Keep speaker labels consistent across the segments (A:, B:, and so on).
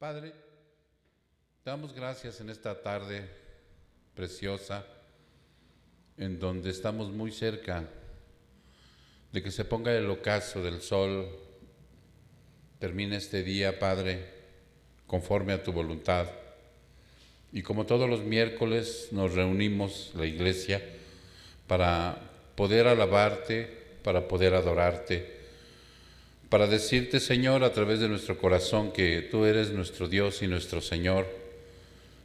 A: Padre, damos gracias en esta tarde preciosa, en donde estamos muy cerca de que se ponga el ocaso del sol. Termine este día, Padre, conforme a tu voluntad. Y como todos los miércoles nos reunimos, la iglesia, para poder alabarte, para poder adorarte, para decirte, Señor, a través de nuestro corazón que tú eres nuestro Dios y nuestro Señor.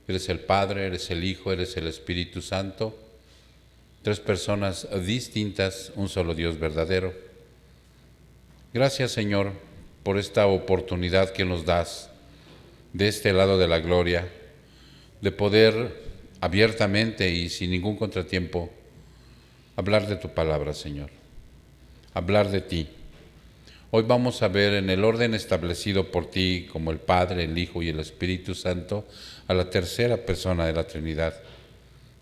A: Eres el Padre, eres el Hijo, eres el Espíritu Santo. Tres personas distintas, un solo Dios verdadero. Gracias, Señor, por esta oportunidad que nos das de este lado de la gloria, de poder abiertamente y sin ningún contratiempo hablar de tu palabra, Señor, hablar de ti. Hoy vamos a ver en el orden establecido por ti como el Padre, el Hijo y el Espíritu Santo a la tercera persona de la Trinidad,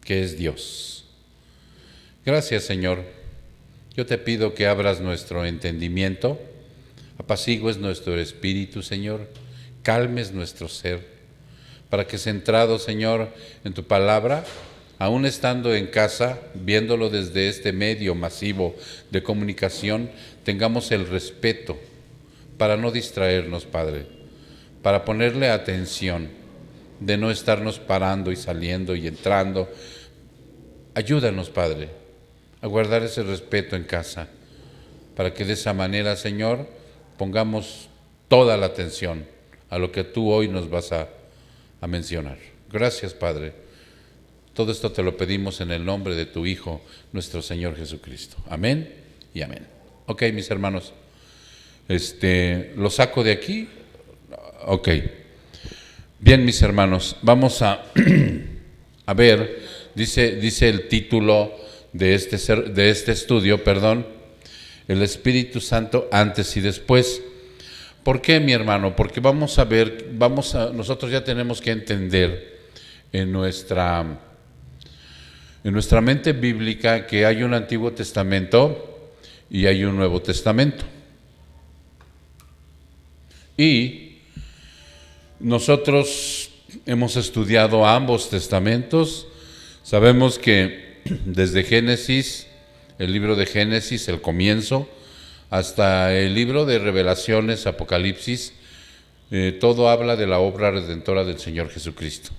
A: que es Dios. Gracias, Señor. Yo te pido que abras nuestro entendimiento, apacigues nuestro espíritu, Señor, calmes nuestro ser, para que centrado, Señor, en tu palabra, aún estando en casa, viéndolo desde este medio masivo de comunicación, tengamos el respeto para no distraernos, Padre, para ponerle atención, de no estarnos parando y saliendo y entrando. Ayúdanos, Padre, a guardar ese respeto en casa, para que de esa manera, Señor, pongamos toda la atención a lo que tú hoy nos vas a mencionar. Gracias, Padre. Todo esto te lo pedimos en el nombre de tu Hijo, nuestro Señor Jesucristo. Amén y amén. Ok, mis hermanos, ¿lo saco de aquí? Ok. Bien, mis hermanos, vamos a ver, dice el título de este estudio, el Espíritu Santo antes y después. ¿Por qué, mi hermano? Porque vamos a ver, nosotros ya tenemos que entender en nuestra mente bíblica que hay un Antiguo Testamento y hay un Nuevo Testamento. Y nosotros hemos estudiado ambos testamentos. Sabemos que desde Génesis, el libro de Génesis, el comienzo, hasta el libro de Revelaciones, Apocalipsis, todo habla de la obra redentora del Señor Jesucristo.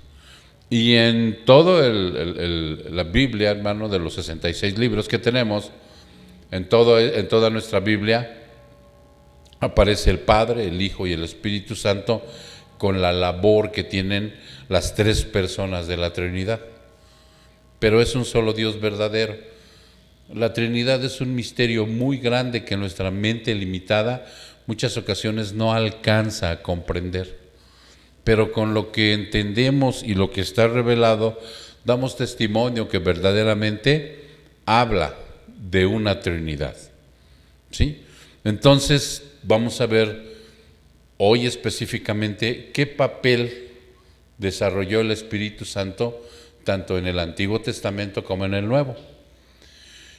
A: Y en toda la Biblia, hermano, de los 66 libros que tenemos, en toda nuestra Biblia, aparece el Padre, el Hijo y el Espíritu Santo con la labor que tienen las tres personas de la Trinidad. Pero es un solo Dios verdadero. La Trinidad es un misterio muy grande que nuestra mente limitada muchas ocasiones no alcanza a comprender. Pero con lo que entendemos y lo que está revelado, damos testimonio que verdaderamente habla de una Trinidad. ¿Sí? Entonces, vamos a ver hoy específicamente qué papel desarrolló el Espíritu Santo tanto en el Antiguo Testamento como en el Nuevo.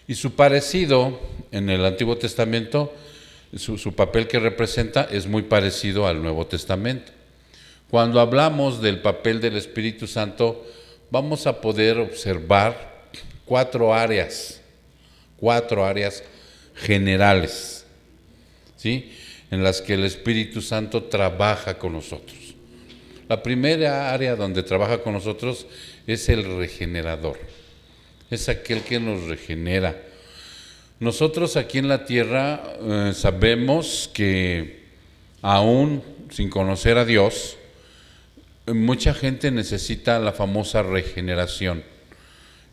A: Y su parecido en el Antiguo Testamento, su papel que representa es muy parecido al Nuevo Testamento. Cuando hablamos del papel del Espíritu Santo, vamos a poder observar cuatro áreas generales, ¿sí?, en las que el Espíritu Santo trabaja con nosotros. La primera área donde trabaja con nosotros es el regenerador, es aquel que nos regenera. Nosotros aquí en la tierra sabemos que aún sin conocer a Dios, mucha gente necesita la famosa regeneración.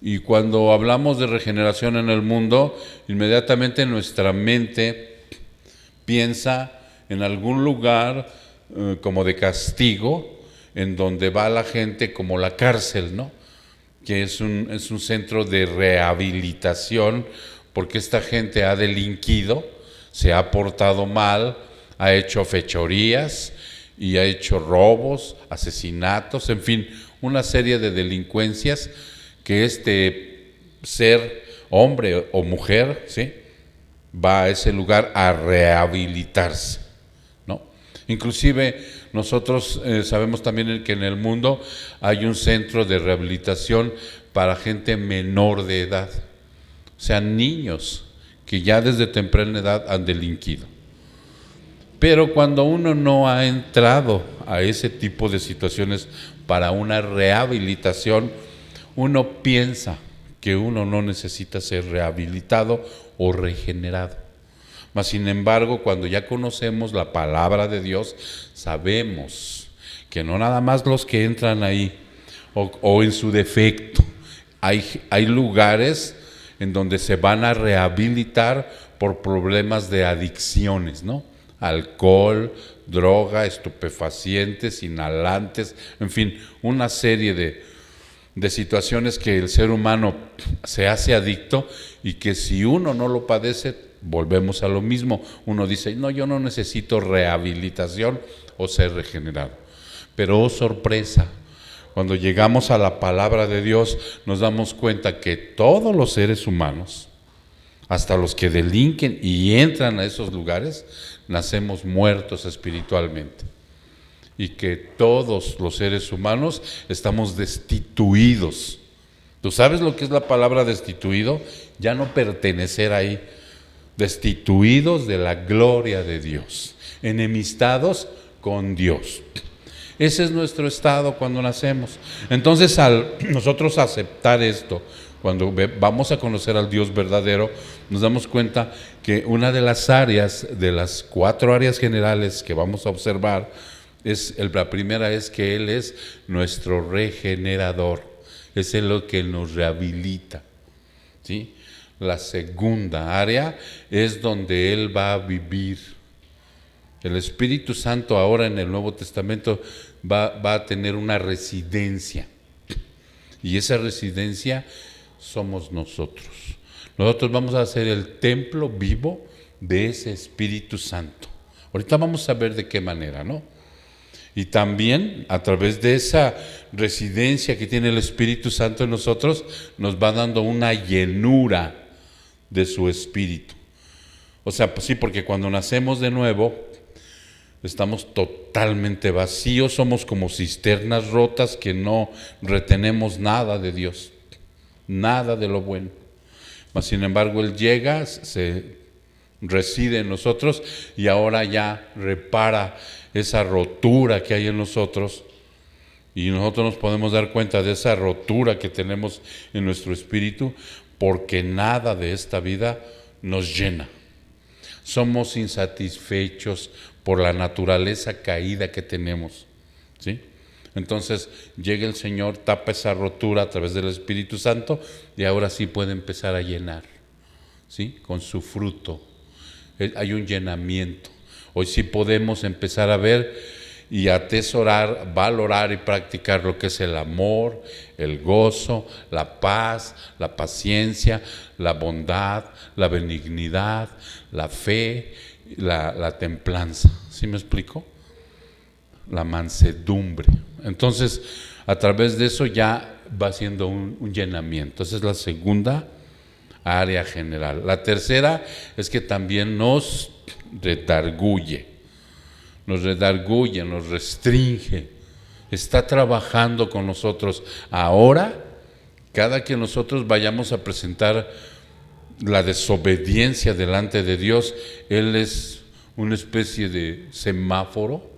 A: Y cuando hablamos de regeneración en el mundo, inmediatamente nuestra mente piensa en algún lugar como de castigo, en donde va la gente como la cárcel, ¿no?, que es un centro de rehabilitación, porque esta gente ha delinquido, se ha portado mal, ha hecho fechorías y ha hecho robos, asesinatos, en fin, una serie de delincuencias que este ser, hombre o mujer, ¿sí?, va a ese lugar a rehabilitarse, ¿no? Inclusive nosotros sabemos también que en el mundo hay un centro de rehabilitación para gente menor de edad, o sea, niños que ya desde temprana edad han delinquido. Pero cuando uno no ha entrado a ese tipo de situaciones para una rehabilitación, uno piensa que uno no necesita ser rehabilitado o regenerado. Mas sin embargo, cuando ya conocemos la palabra de Dios, sabemos que no nada más los que entran ahí o en su defecto, hay lugares en donde se van a rehabilitar por problemas de adicciones, ¿no? Alcohol, droga, estupefacientes, inhalantes, en fin, una serie de situaciones que el ser humano se hace adicto y que si uno no lo padece, volvemos a lo mismo. Uno dice, no, yo no necesito rehabilitación o ser regenerado. Pero oh sorpresa, cuando llegamos a la palabra de Dios, nos damos cuenta que todos los seres humanos, hasta los que delinquen y entran a esos lugares, nacemos muertos espiritualmente. Y que todos los seres humanos estamos destituidos. ¿Tú sabes lo que es la palabra destituido? Ya no pertenecer ahí. Destituidos de la gloria de Dios, enemistados con Dios. Ese es nuestro estado cuando nacemos. Entonces, al nosotros aceptar esto, cuando vamos a conocer al Dios verdadero, nos damos cuenta que una de las áreas, de las 4 áreas generales que vamos a observar, la primera es que Él es nuestro regenerador, es Él que nos rehabilita, ¿sí? La segunda área es donde Él va a vivir. El Espíritu Santo ahora en el Nuevo Testamento va a tener una residencia. Y esa residencia somos nosotros. Nosotros vamos a ser el templo vivo de ese Espíritu Santo. Ahorita vamos a ver de qué manera, ¿no? Y también a través de esa residencia que tiene el Espíritu Santo en nosotros, nos va dando una llenura de su Espíritu. O sea, pues sí, porque cuando nacemos de nuevo, estamos totalmente vacíos, somos como cisternas rotas que no retenemos nada de Dios, nada de lo bueno. Mas sin embargo, Él llega, se reside en nosotros y ahora ya repara esa rotura que hay en nosotros. Y nosotros nos podemos dar cuenta de esa rotura que tenemos en nuestro espíritu, porque nada de esta vida nos llena. Somos insatisfechos por la naturaleza caída que tenemos, ¿sí? Entonces llega el Señor, tapa esa rotura a través del Espíritu Santo y ahora sí puede empezar a llenar, ¿sí? Con su fruto. Hay un llenamiento. Hoy sí podemos empezar a ver y atesorar, valorar y practicar lo que es el amor, el gozo, la paz, la paciencia, la bondad, la benignidad, la fe, la templanza. ¿Sí me explico? La mansedumbre. Entonces, a través de eso ya va haciendo un llenamiento. Esa es la segunda área general. La tercera es que también nos redarguye, nos restringe, está trabajando con nosotros. Ahora, cada que nosotros vayamos a presentar la desobediencia delante de Dios, Él es una especie de semáforo.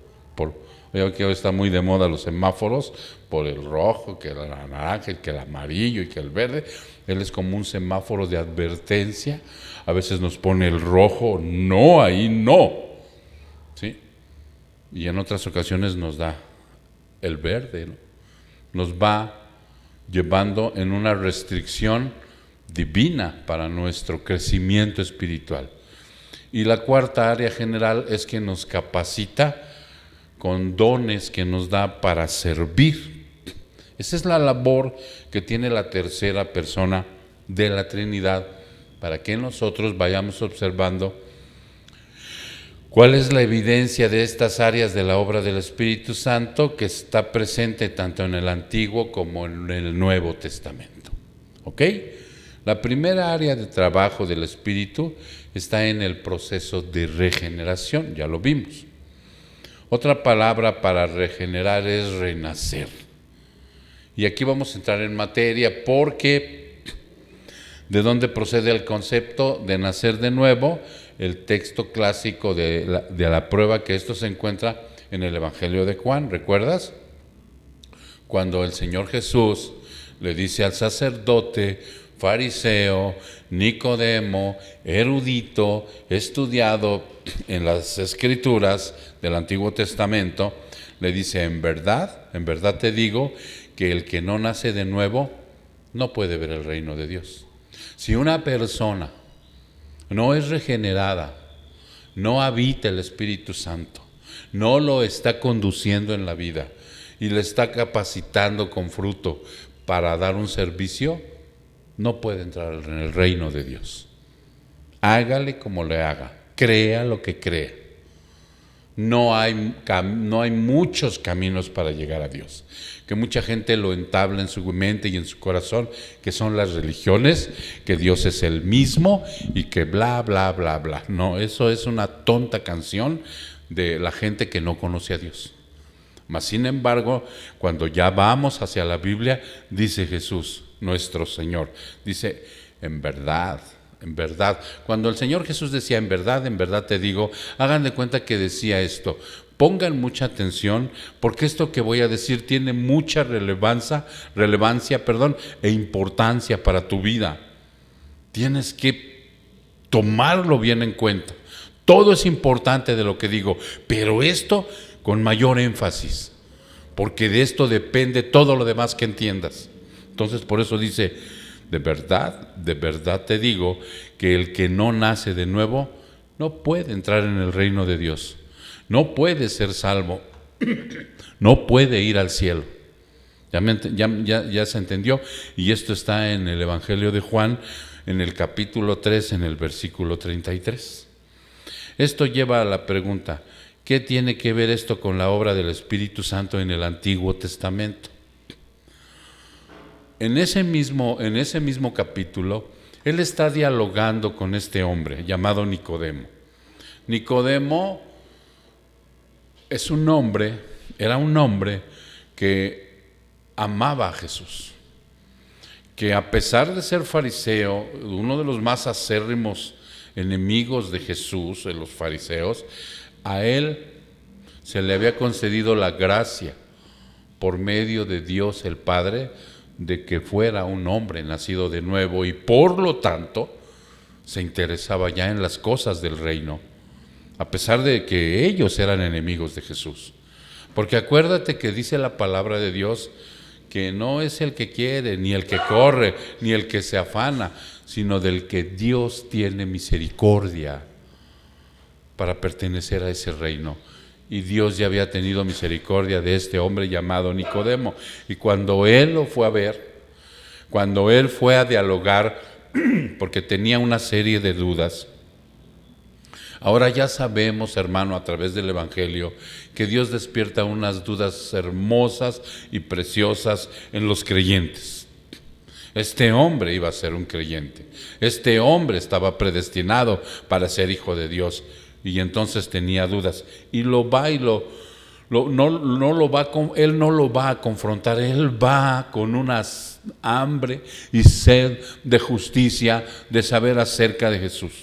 A: Veo que hoy está muy de moda los semáforos, por el rojo, que el naranja, que el amarillo y que el verde. Él es como un semáforo de advertencia. A veces nos pone el rojo, no, ahí no, ¿sí? Y en otras ocasiones nos da el verde, ¿no? Nos va llevando en una restricción divina para nuestro crecimiento espiritual. Y la cuarta área general es que nos capacita con dones que nos da para servir. Esa es la labor que tiene la tercera persona de la Trinidad, para que nosotros vayamos observando cuál es la evidencia de estas áreas de la obra del Espíritu Santo que está presente tanto en el Antiguo como en el Nuevo Testamento. ¿Ok? La primera área de trabajo del Espíritu está en el proceso de regeneración, ya lo vimos. Otra palabra para regenerar es renacer. Y aquí vamos a entrar en materia porque ¿de dónde procede el concepto de nacer de nuevo? El texto clásico de la prueba que esto se encuentra en el Evangelio de Juan, ¿recuerdas? Cuando el Señor Jesús le dice al sacerdote, fariseo, Nicodemo, erudito, estudiado en las Escrituras del Antiguo Testamento, le dice, en verdad te digo que el que no nace de nuevo no puede ver el reino de Dios. Si una persona no es regenerada, no habita el Espíritu Santo, no lo está conduciendo en la vida y le está capacitando con fruto para dar un servicio, no puede entrar en el reino de Dios. Hágale como le haga, crea lo que crea. No hay muchos caminos para llegar a Dios. Que mucha gente lo entabla en su mente y en su corazón, que son las religiones, que Dios es el mismo y que bla, bla, bla, bla. No, eso es una tonta canción de la gente que no conoce a Dios. Mas, sin embargo, cuando ya vamos hacia la Biblia, dice Jesús, nuestro Señor, dice, en verdad. Cuando el Señor Jesús decía, en verdad te digo, hagan de cuenta que decía esto. Pongan mucha atención, porque esto que voy a decir tiene mucha relevancia, e importancia para tu vida. Tienes que tomarlo bien en cuenta. Todo es importante de lo que digo, pero esto con mayor énfasis, porque de esto depende todo lo demás que entiendas. Entonces, por eso dice, de verdad te digo que el que no nace de nuevo no puede entrar en el reino de Dios, no puede ser salvo, no puede ir al cielo. Ya se entendió, y esto está en el Evangelio de Juan, en el capítulo 3, en el versículo 33. Esto lleva a la pregunta, ¿qué tiene que ver esto con la obra del Espíritu Santo en el Antiguo Testamento? En ese mismo capítulo, él está dialogando con este hombre llamado Nicodemo. Nicodemo era un hombre que amaba a Jesús, que a pesar de ser fariseo, uno de los más acérrimos enemigos de Jesús, de los fariseos, a él se le había concedido la gracia por medio de Dios el Padre de que fuera un hombre nacido de nuevo y por lo tanto se interesaba ya en las cosas del reino, a pesar de que ellos eran enemigos de Jesús. Porque acuérdate que dice la palabra de Dios que no es el que quiere, ni el que corre, ni el que se afana, sino del que Dios tiene misericordia para pertenecer a ese reino. Y Dios ya había tenido misericordia de este hombre llamado Nicodemo. Y cuando él lo fue a ver, cuando él fue a dialogar, porque tenía una serie de dudas. Ahora ya sabemos, hermano, a través del Evangelio, que Dios despierta unas dudas hermosas y preciosas en los creyentes. Este hombre iba a ser un creyente. Este hombre estaba predestinado para ser hijo de Dios. Y entonces tenía dudas. Y él no lo va a confrontar. Él va con una hambre y sed de justicia, de saber acerca de Jesús,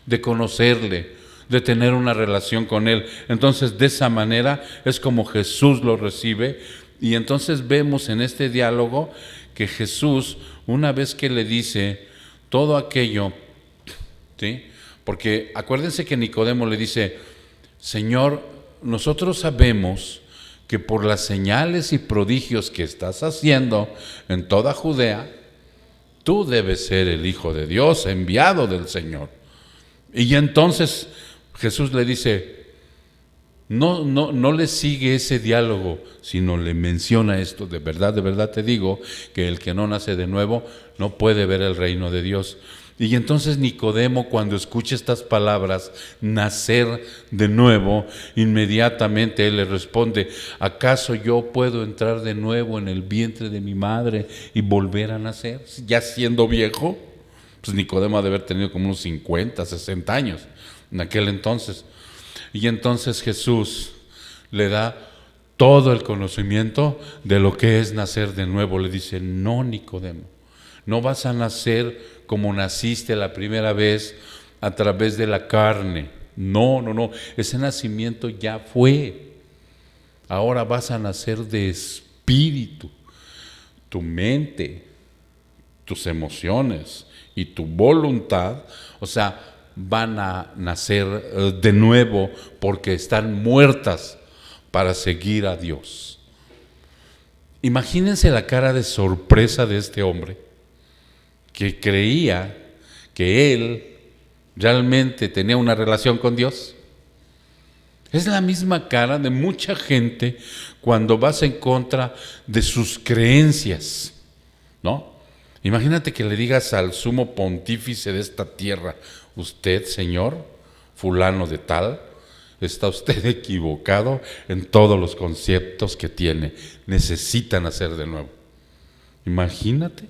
A: de conocerle, de tener una relación con él. Entonces, de esa manera es como Jesús lo recibe. Y entonces vemos en este diálogo que Jesús, una vez que le dice todo aquello, ¿sí? Porque acuérdense que Nicodemo le dice, Señor, nosotros sabemos que por las señales y prodigios que estás haciendo en toda Judea, tú debes ser el Hijo de Dios, enviado del Señor. Y entonces Jesús le dice, no le sigue ese diálogo, sino le menciona esto, de verdad te digo, que el que no nace de nuevo no puede ver el reino de Dios. Y entonces Nicodemo, cuando escucha estas palabras, nacer de nuevo, inmediatamente él le responde, ¿acaso yo puedo entrar de nuevo en el vientre de mi madre y volver a nacer? Ya siendo viejo, pues Nicodemo ha de haber tenido como unos 50, 60 años en aquel entonces. Y entonces Jesús le da todo el conocimiento de lo que es nacer de nuevo. Le dice, no, Nicodemo, no vas a nacer como naciste la primera vez a través de la carne. No, no, no, ese nacimiento ya fue. Ahora vas a nacer de espíritu. Tu mente, tus emociones y tu voluntad, o sea, van a nacer de nuevo porque están muertas para seguir a Dios. Imagínense la cara de sorpresa de este hombre que creía que él realmente tenía una relación con Dios. Es la misma cara de mucha gente cuando vas en contra de sus creencias, ¿no? Imagínate que le digas al sumo pontífice de esta tierra, usted, señor, fulano de tal, está usted equivocado en todos los conceptos que tiene. Necesita nacer de nuevo. Imagínate.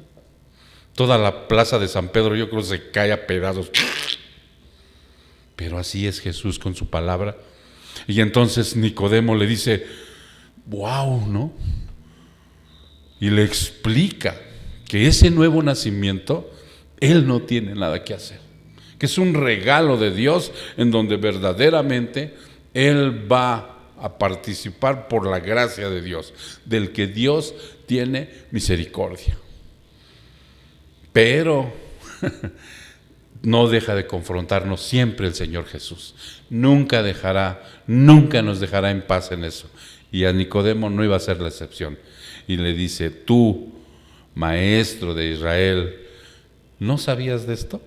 A: Toda la plaza de San Pedro yo creo que se cae a pedazos. Pero así es Jesús con su palabra. Y entonces Nicodemo le dice, wow, ¿no? Y le explica que ese nuevo nacimiento, él no tiene nada que hacer. Que es un regalo de Dios en donde verdaderamente él va a participar por la gracia de Dios, del que Dios tiene misericordia. Pero no deja de confrontarnos siempre el Señor Jesús. Nunca nos dejará en paz en eso. Y a Nicodemo no iba a ser la excepción. Y le dice, tú, maestro de Israel, ¿no sabías de esto?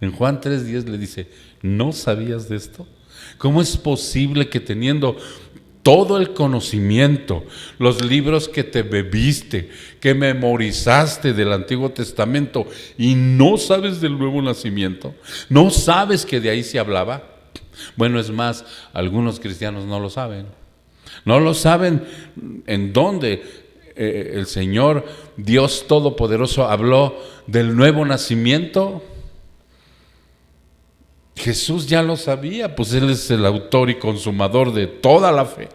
A: En Juan 3:10 le dice, ¿no sabías de esto? ¿Cómo es posible que teniendo todo el conocimiento, los libros que te bebiste, que memorizaste del Antiguo Testamento y no sabes del nuevo nacimiento? ¿No sabes que de ahí se hablaba? Bueno, es más, algunos cristianos no lo saben. No lo saben en dónde el Señor, Dios Todopoderoso, habló del nuevo nacimiento. Jesús ya lo sabía, pues Él es el autor y consumador de toda la fe.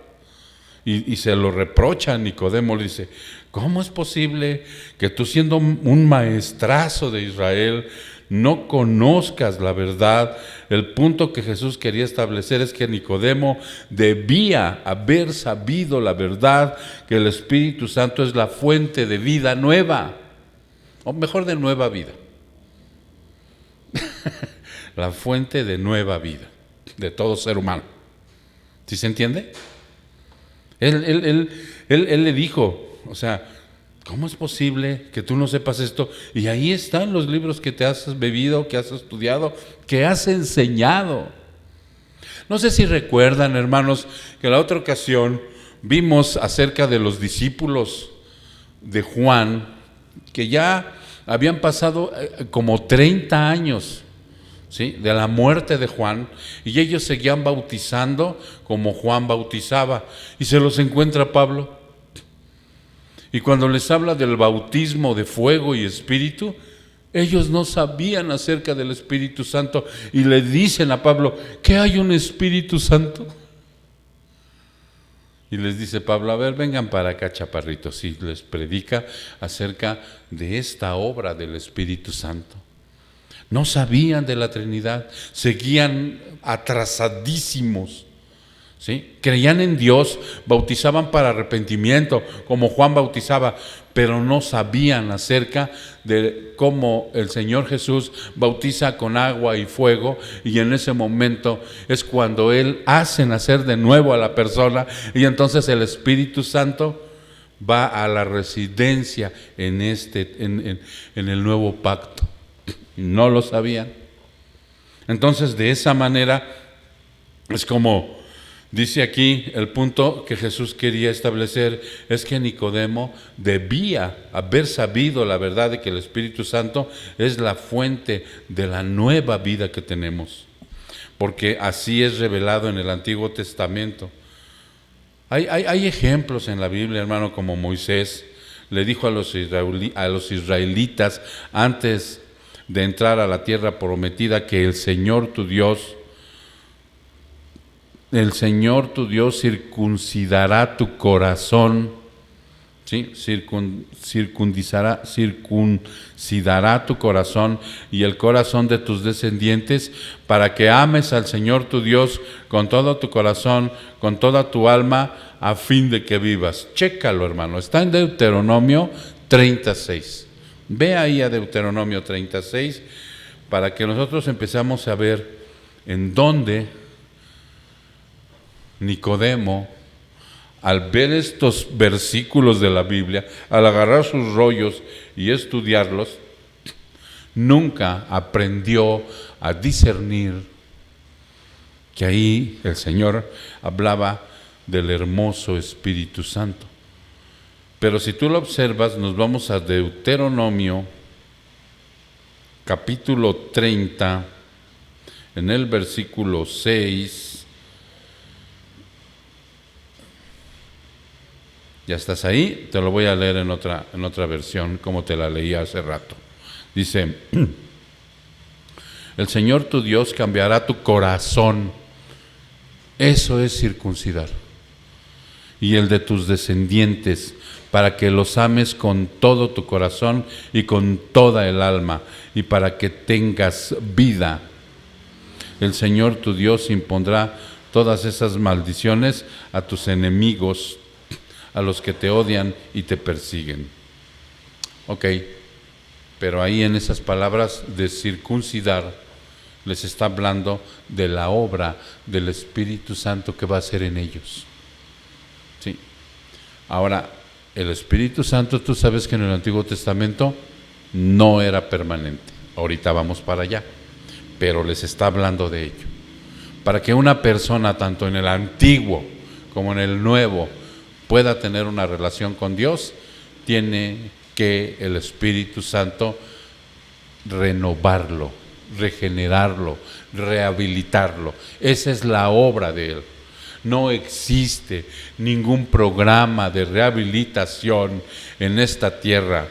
A: Y se lo reprocha a Nicodemo, le dice, ¿cómo es posible que tú siendo un maestrazo de Israel no conozcas la verdad? El punto que Jesús quería establecer es que Nicodemo debía haber sabido la verdad, que el Espíritu Santo es la fuente de vida nueva, o mejor de nueva vida. La fuente de nueva vida, de todo ser humano. ¿Sí se entiende? Él le dijo, o sea, ¿cómo es posible que tú no sepas esto? Y ahí están los libros que te has bebido, que has estudiado, que has enseñado. No sé si recuerdan, hermanos, que la otra ocasión vimos acerca de los discípulos de Juan, que ya habían pasado como 30 años, ¿sí?, de la muerte de Juan, y ellos seguían bautizando como Juan bautizaba, y se los encuentra Pablo, y cuando les habla del bautismo de fuego y espíritu, ellos no sabían acerca del Espíritu Santo, y le dicen a Pablo, ¿qué hay un Espíritu Santo? Y les dice Pablo, a ver, vengan para acá, chaparritos, y les predica acerca de esta obra del Espíritu Santo. No sabían de la Trinidad, seguían atrasadísimos, ¿sí? Creían en Dios, bautizaban para arrepentimiento, como Juan bautizaba, pero no sabían acerca de cómo el Señor Jesús bautiza con agua y fuego, y en ese momento es cuando Él hace nacer de nuevo a la persona, y entonces el Espíritu Santo va a la residencia en el nuevo pacto. No lo sabían. Entonces, de esa manera es como dice aquí el punto que Jesús quería establecer, es que Nicodemo debía haber sabido la verdad de que el Espíritu Santo es la fuente de la nueva vida que tenemos, porque así es revelado en el Antiguo Testamento. Hay ejemplos en la Biblia, hermano, como Moisés le dijo a los israelitas antes de entrar a la tierra prometida que el Señor tu Dios el Señor tu Dios circuncidará tu corazón, ¿sí? Circuncidará tu corazón y el corazón de tus descendientes, para que ames al Señor tu Dios con todo tu corazón, con toda tu alma, a fin de que vivas. Chécalo, hermano, está en Deuteronomio 36. Ve ahí a Deuteronomio 36 para que nosotros empezamos a ver en dónde Nicodemo, al ver estos versículos de la Biblia, al agarrar sus rollos y estudiarlos, nunca aprendió a discernir que ahí el Señor hablaba del hermoso Espíritu Santo. Pero si tú lo observas, nos vamos a Deuteronomio, capítulo 30, en el versículo 6. ¿Ya estás ahí? Te lo voy a leer en otra versión, como te la leí hace rato. Dice, el Señor tu Dios cambiará tu corazón. Eso es circuncidar. Y el de tus descendientes, para que los ames con todo tu corazón y con toda el alma, y para que tengas vida. El Señor tu Dios impondrá todas esas maldiciones a tus enemigos, a los que te odian y te persiguen. Ok, pero ahí en esas palabras de circuncidar les está hablando de la obra del Espíritu Santo que va a hacer en ellos. Sí. Ahora, el Espíritu Santo, tú sabes que en el Antiguo Testamento no era permanente. Ahorita vamos para allá, pero les está hablando de ello. Para que una persona, tanto en el Antiguo como en el Nuevo, pueda tener una relación con Dios, tiene que el Espíritu Santo renovarlo, regenerarlo, rehabilitarlo. Esa es la obra de Él. No existe ningún programa de rehabilitación en esta tierra,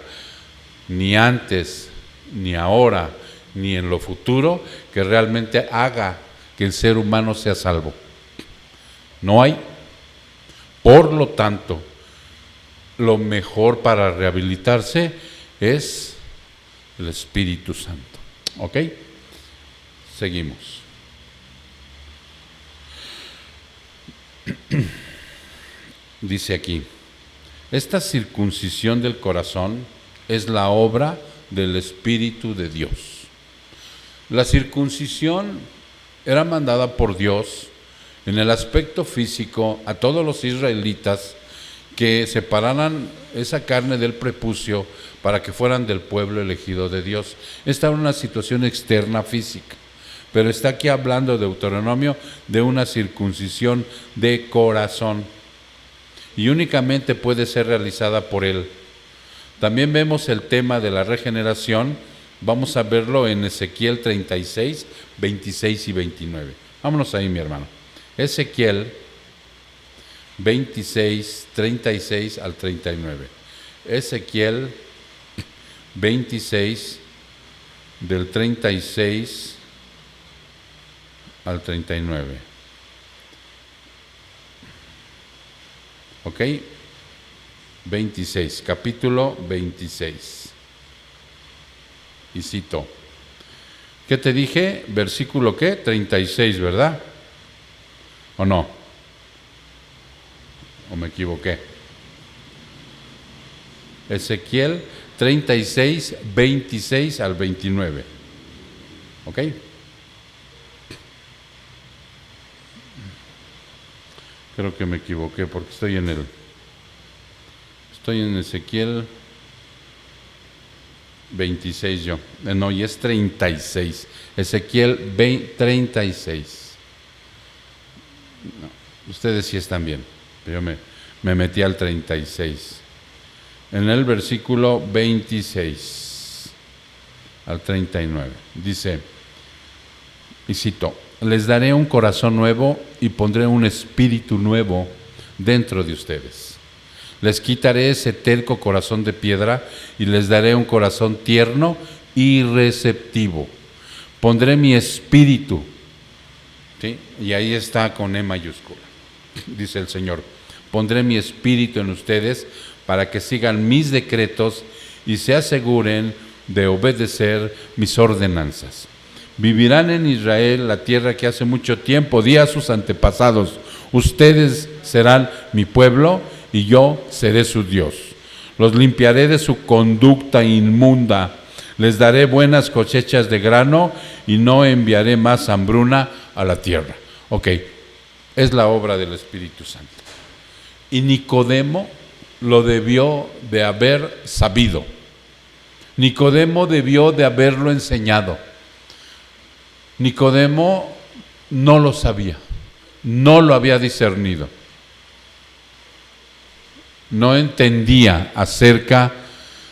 A: ni antes, ni ahora, ni en lo futuro, que realmente haga que el ser humano sea salvo. No hay. Por lo tanto, lo mejor para rehabilitarse es el Espíritu Santo. ¿Ok? Seguimos. Dice aquí, esta circuncisión del corazón es la obra del Espíritu de Dios. La circuncisión era mandada por Dios en el aspecto físico a todos los israelitas, que separaran esa carne del prepucio para que fueran del pueblo elegido de Dios. Esta era una situación externa física, pero está aquí hablando Deuteronomio de una circuncisión de corazón, y únicamente puede ser realizada por Él. También vemos el tema de la regeneración. Vamos a verlo en Ezequiel 36, 26 y 29. Vámonos ahí, mi hermano. Ezequiel 26, 36 al 39. Ezequiel 26, del 36 al 39. ¿Ok? 26, capítulo 26. Y cito. ¿Qué te dije? Versículo ¿qué? 36, ¿verdad? ¿O no? ¿O me equivoqué? Ezequiel 36, 26 al 29. ¿Ok? Creo que me equivoqué porque estoy en Ezequiel 26 yo. No, y es 36. Ezequiel 36. No, ustedes sí están bien. Yo me metí al 36. En el versículo 26 al 39. Dice, y cito, les daré un corazón nuevo y pondré un espíritu nuevo dentro de ustedes. Les quitaré ese terco corazón de piedra y les daré un corazón tierno y receptivo. Pondré mi espíritu ¿sí? Y ahí está con E mayúscula. Dice el Señor, pondré mi espíritu en ustedes para que sigan mis decretos y se aseguren de obedecer mis ordenanzas. Vivirán en Israel, la tierra que hace mucho tiempo di a sus antepasados. Ustedes serán mi pueblo y yo seré su Dios. Los limpiaré de su conducta inmunda. Les daré buenas cosechas de grano y no enviaré más hambruna a la tierra. Ok, es la obra del Espíritu Santo. Y Nicodemo lo debió de haber sabido. Nicodemo debió de haberlo enseñado. Nicodemo no lo sabía, no lo había discernido. No entendía acerca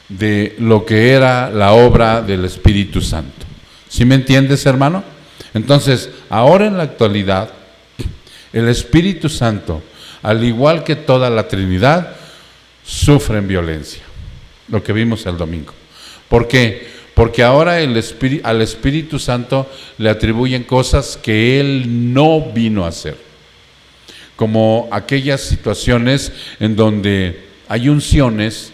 A: de lo que era la obra del Espíritu Santo. ¿Sí me entiendes, hermano? Entonces, ahora en la actualidad, el Espíritu Santo, al igual que toda la Trinidad, sufren violencia. Lo que vimos el domingo. ¿Por qué? Porque ahora al Espíritu Santo le atribuyen cosas que Él no vino a hacer. Como aquellas situaciones en donde hay unciones,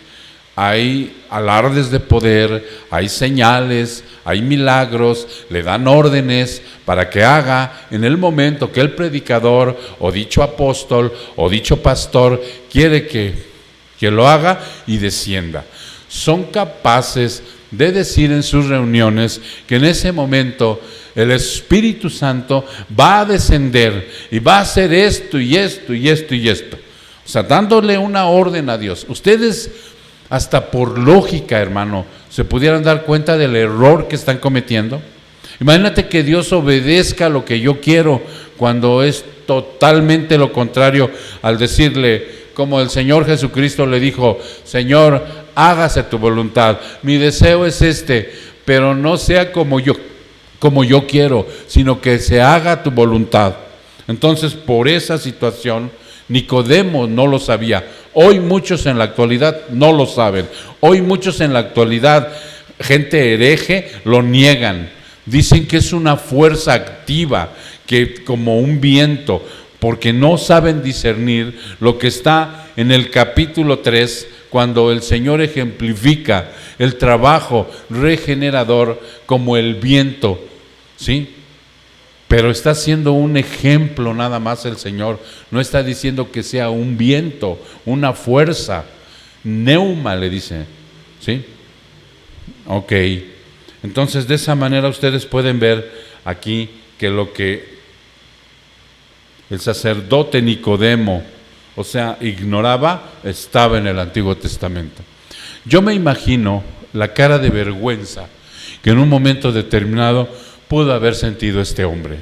A: hay alardes de poder, hay señales, hay milagros, le dan órdenes para que haga en el momento que el predicador o dicho apóstol o dicho pastor quiere que lo haga y descienda. Son capaces de decir en sus reuniones que en ese momento el Espíritu Santo va a descender y va a hacer esto y esto y esto y esto. O sea, dándole una orden a Dios. Ustedes, hasta por lógica, hermano, se pudieran dar cuenta del error que están cometiendo. Imagínate que Dios obedezca lo que yo quiero cuando es totalmente lo contrario al decirle, como el Señor Jesucristo le dijo, Señor, hágase tu voluntad. Mi deseo es este, pero no sea como yo quiero, sino que se haga tu voluntad. Entonces, por esa situación, Nicodemo no lo sabía. Hoy muchos en la actualidad no lo saben. Hoy muchos en la actualidad, gente hereje, lo niegan. Dicen que es una fuerza activa, que como un viento, porque no saben discernir lo que está en el capítulo 3, cuando el Señor ejemplifica el trabajo regenerador como el viento, ¿sí? Pero está siendo un ejemplo nada más el Señor, no está diciendo que sea un viento, una fuerza, neuma le dice, ¿sí? Ok, entonces de esa manera ustedes pueden ver aquí que lo que el sacerdote Nicodemo, o sea, ignoraba, estaba en el Antiguo Testamento. Yo me imagino la cara de vergüenza que en un momento determinado pudo haber sentido este hombre.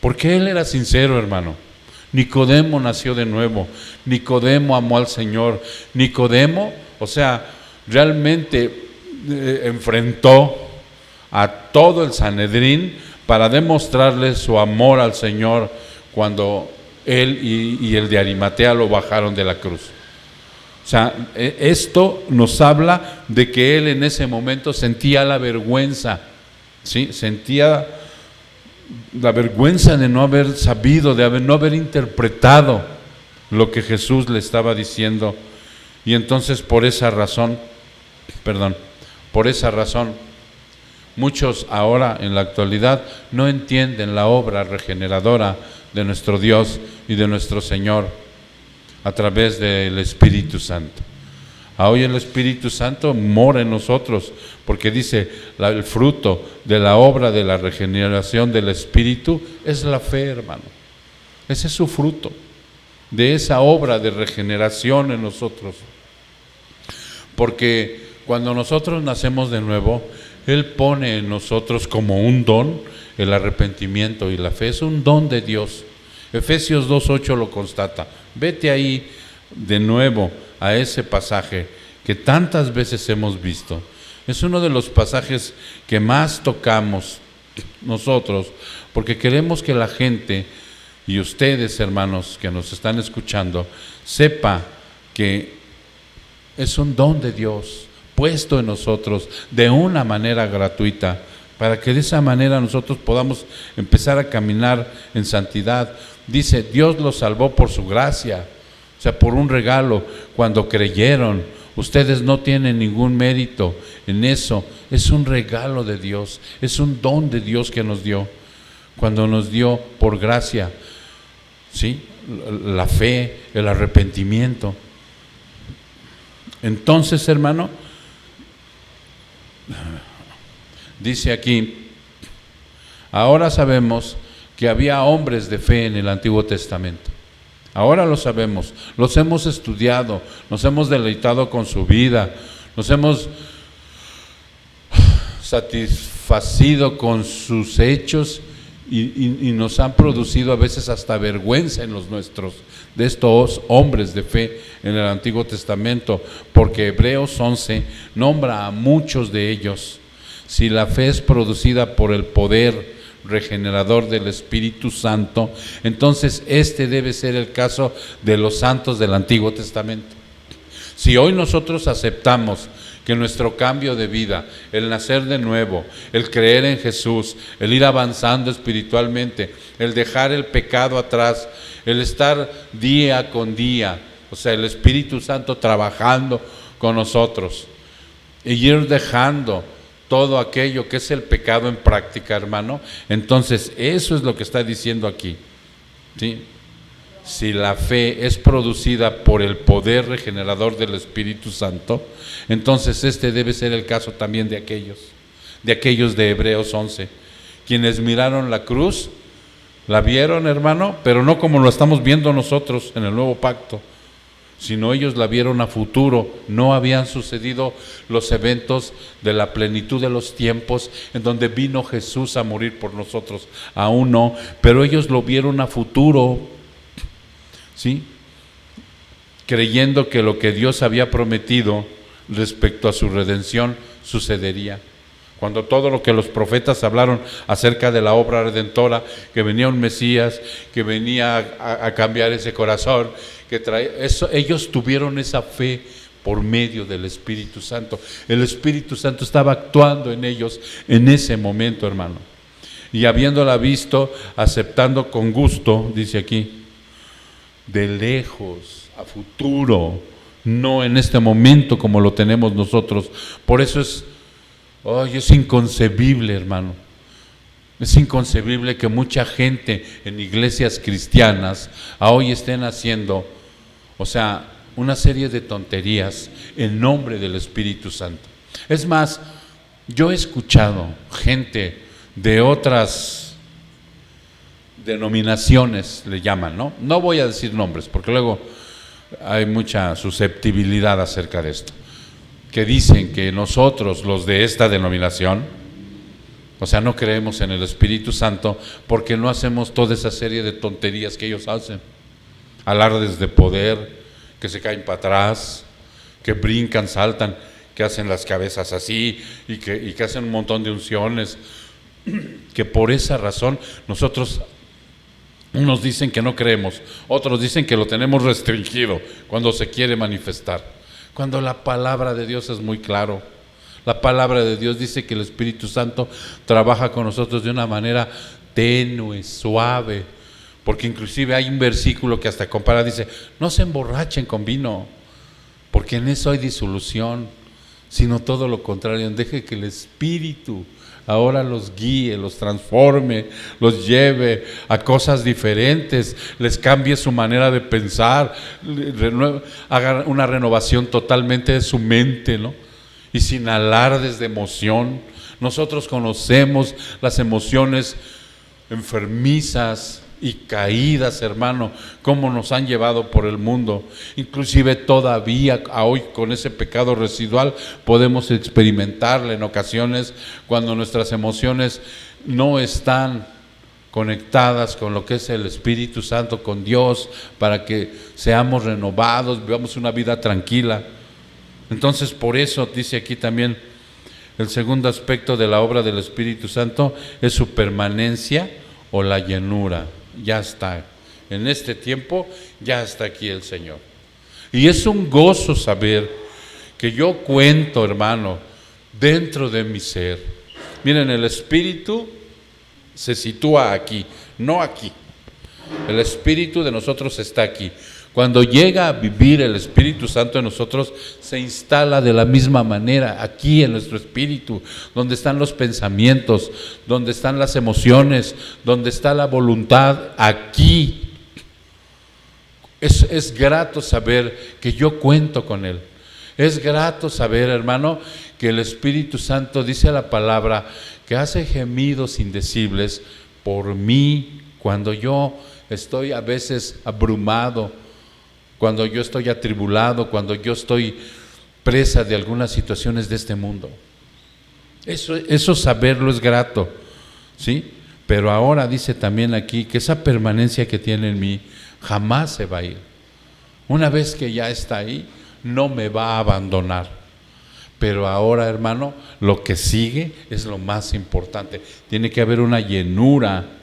A: Porque él era sincero, hermano. Nicodemo nació de nuevo. Nicodemo amó al Señor. Nicodemo, o sea, realmente enfrentó a todo el Sanedrín para demostrarle su amor al Señor cuando él y el de Arimatea lo bajaron de la cruz. O sea, esto nos habla de que él en ese momento sentía la vergüenza, ¿sí? Sentía la vergüenza de no haber sabido, de no haber interpretado lo que Jesús le estaba diciendo. Y entonces por esa razón, muchos ahora en la actualidad no entienden la obra regeneradora de nuestro Dios y de nuestro Señor a través del Espíritu Santo. Hoy el Espíritu Santo mora en nosotros, porque dice, el fruto de la obra de la regeneración del Espíritu es la fe, hermano. Ese es su fruto, de esa obra de regeneración en nosotros. Porque cuando nosotros nacemos de nuevo, Él pone en nosotros como un don el arrepentimiento y la fe. Es un don de Dios. Efesios 2:8 lo constata. Vete ahí de nuevo a ese pasaje que tantas veces hemos visto. Es uno de los pasajes que más tocamos nosotros, porque queremos que la gente y ustedes, hermanos, que nos están escuchando, sepa que es un don de Dios puesto en nosotros de una manera gratuita para que de esa manera nosotros podamos empezar a caminar en santidad. Dice, Dios los salvó por su gracia, o sea, por un regalo, cuando creyeron. Ustedes no tienen ningún mérito en eso, es un regalo de Dios, es un don de Dios que nos dio, cuando nos dio por gracia, ¿sí? La fe, el arrepentimiento. Entonces, hermano, dice aquí, ahora sabemos que había hombres de fe en el Antiguo Testamento. Ahora lo sabemos, los hemos estudiado, nos hemos deleitado con su vida, nos hemos satisfacido con sus hechos y nos han producido a veces hasta vergüenza en los nuestros, de estos hombres de fe en el Antiguo Testamento, porque Hebreos 11 nombra a muchos de ellos. Si la fe es producida por el poder regenerador del Espíritu Santo, entonces este debe ser el caso de los santos del Antiguo Testamento. Si hoy nosotros aceptamos que nuestro cambio de vida, el nacer de nuevo, el creer en Jesús, el ir avanzando espiritualmente, el dejar el pecado atrás, el estar día con día, o sea, el Espíritu Santo trabajando con nosotros, y ir dejando todo aquello que es el pecado en práctica, hermano, entonces eso es lo que está diciendo aquí, ¿sí? Si la fe es producida por el poder regenerador del Espíritu Santo, entonces este debe ser el caso también de aquellos de Hebreos 11, quienes miraron la cruz, la vieron, hermano, pero no como lo estamos viendo nosotros en el nuevo pacto, sino ellos la vieron a futuro. No habían sucedido los eventos de la plenitud de los tiempos en donde vino Jesús a morir por nosotros, aún no, pero ellos lo vieron a futuro, ¿sí? Creyendo que lo que Dios había prometido respecto a su redención sucedería. Cuando todo lo que los profetas hablaron acerca de la obra redentora, que venía un Mesías, que venía a cambiar ese corazón, que traía eso, ellos tuvieron esa fe por medio del Espíritu Santo. El Espíritu Santo estaba actuando en ellos en ese momento, hermano. Y habiéndola visto, aceptando con gusto, dice aquí, de lejos, a futuro, no en este momento como lo tenemos nosotros. Por eso es inconcebible, hermano. Es inconcebible que mucha gente en iglesias cristianas hoy estén haciendo, o sea, una serie de tonterías en nombre del Espíritu Santo. Es más, yo he escuchado gente de otras denominaciones, le llaman, ¿no? No voy a decir nombres, porque luego hay mucha susceptibilidad acerca de esto, que dicen que nosotros, los de esta denominación, o sea, no creemos en el Espíritu Santo porque no hacemos toda esa serie de tonterías que ellos hacen. Alardes de poder, que se caen para atrás, que brincan, saltan, que hacen las cabezas así y que hacen un montón de unciones, que por esa razón nosotros, unos dicen que no creemos, otros dicen que lo tenemos restringido cuando se quiere manifestar. Cuando la palabra de Dios es muy claro. La palabra de Dios dice que el Espíritu Santo trabaja con nosotros de una manera tenue, suave, porque inclusive hay un versículo que hasta compara, dice, no se emborrachen con vino, porque en eso hay disolución, sino todo lo contrario, deje que el Espíritu ahora los guíe, los transforme, los lleve a cosas diferentes, les cambie su manera de pensar, haga una renovación totalmente de su mente, ¿no? Y sin alardes de emoción. Nosotros conocemos las emociones enfermizas y caídas, hermano, cómo nos han llevado por el mundo. Inclusive todavía hoy con ese pecado residual podemos experimentarla en ocasiones cuando nuestras emociones no están conectadas con lo que es el Espíritu Santo, con Dios, para que seamos renovados, vivamos una vida tranquila. Entonces, por eso dice aquí también el segundo aspecto de la obra del Espíritu Santo es su permanencia o la llenura. Ya está, en este tiempo ya está aquí el Señor. Y es un gozo saber que yo cuento, hermano, dentro de mi ser, Miren, el Espíritu se sitúa aquí, no aquí. El Espíritu de nosotros está aquí. Cuando llega a vivir el Espíritu Santo en nosotros, se instala de la misma manera aquí en nuestro espíritu, donde están los pensamientos, donde están las emociones, donde está la voluntad, aquí. Es grato saber que yo cuento con Él. Es grato saber, hermano, que el Espíritu Santo, dice la palabra, que hace gemidos indecibles por mí cuando yo estoy a veces abrumado, cuando yo estoy atribulado, cuando yo estoy presa de algunas situaciones de este mundo. Eso saberlo es grato, ¿sí? Pero ahora dice también aquí que esa permanencia que tiene en mí jamás se va a ir. Una vez que ya está ahí, no me va a abandonar. Pero ahora, hermano, lo que sigue es lo más importante. Tiene que haber una llenura.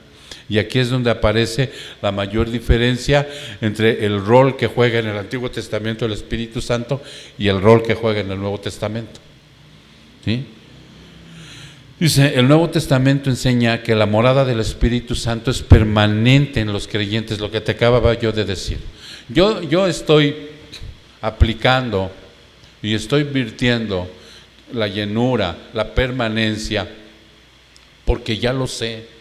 A: Y aquí es donde aparece la mayor diferencia entre el rol que juega en el Antiguo Testamento el Espíritu Santo y el rol que juega en el Nuevo Testamento. ¿Sí? Dice, el Nuevo Testamento enseña que la morada del Espíritu Santo es permanente en los creyentes, lo que te acababa yo de decir. Yo estoy aplicando y estoy virtiendo la llenura, la permanencia, porque ya lo sé.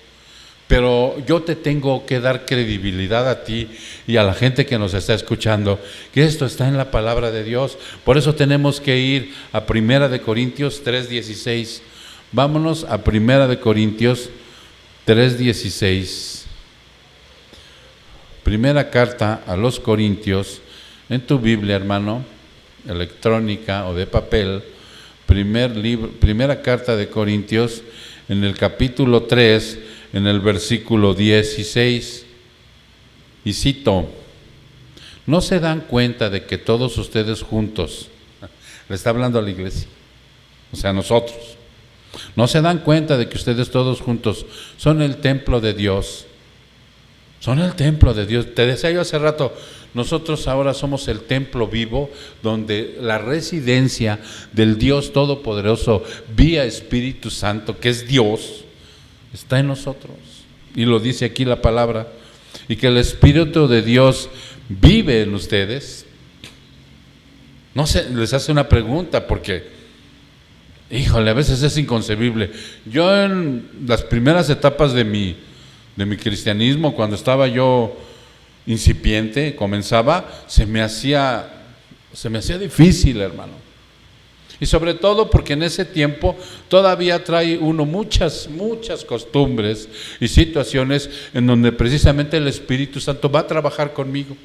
A: Pero yo te tengo que dar credibilidad a ti y a la gente que nos está escuchando, que esto está en la palabra de Dios. Por eso tenemos que ir a 1 Corintios 3:16. Vámonos a 1 Corintios 3:16. Primera carta a los Corintios, en tu Biblia, hermano, electrónica o de papel, primera carta de Corintios, en el capítulo 3, en el versículo 16, y cito: ¿no se dan cuenta de que todos ustedes juntos, le está hablando a la iglesia, o sea, nosotros, no se dan cuenta de que ustedes todos juntos son el templo de Dios? Son el templo de Dios. Te decía yo hace rato, nosotros ahora somos el templo vivo, donde la residencia del Dios Todopoderoso, vía Espíritu Santo, que es Dios, está en nosotros. Y lo dice aquí la palabra. Y que el Espíritu de Dios vive en ustedes. No sé, les hace una pregunta porque, híjole, a veces es inconcebible. Yo en las primeras etapas de mi cristianismo, cuando estaba yo incipiente, comenzaba, se me hacía difícil, hermano. Y sobre todo porque en ese tiempo todavía trae uno muchas costumbres y situaciones en donde precisamente el Espíritu Santo va a trabajar conmigo.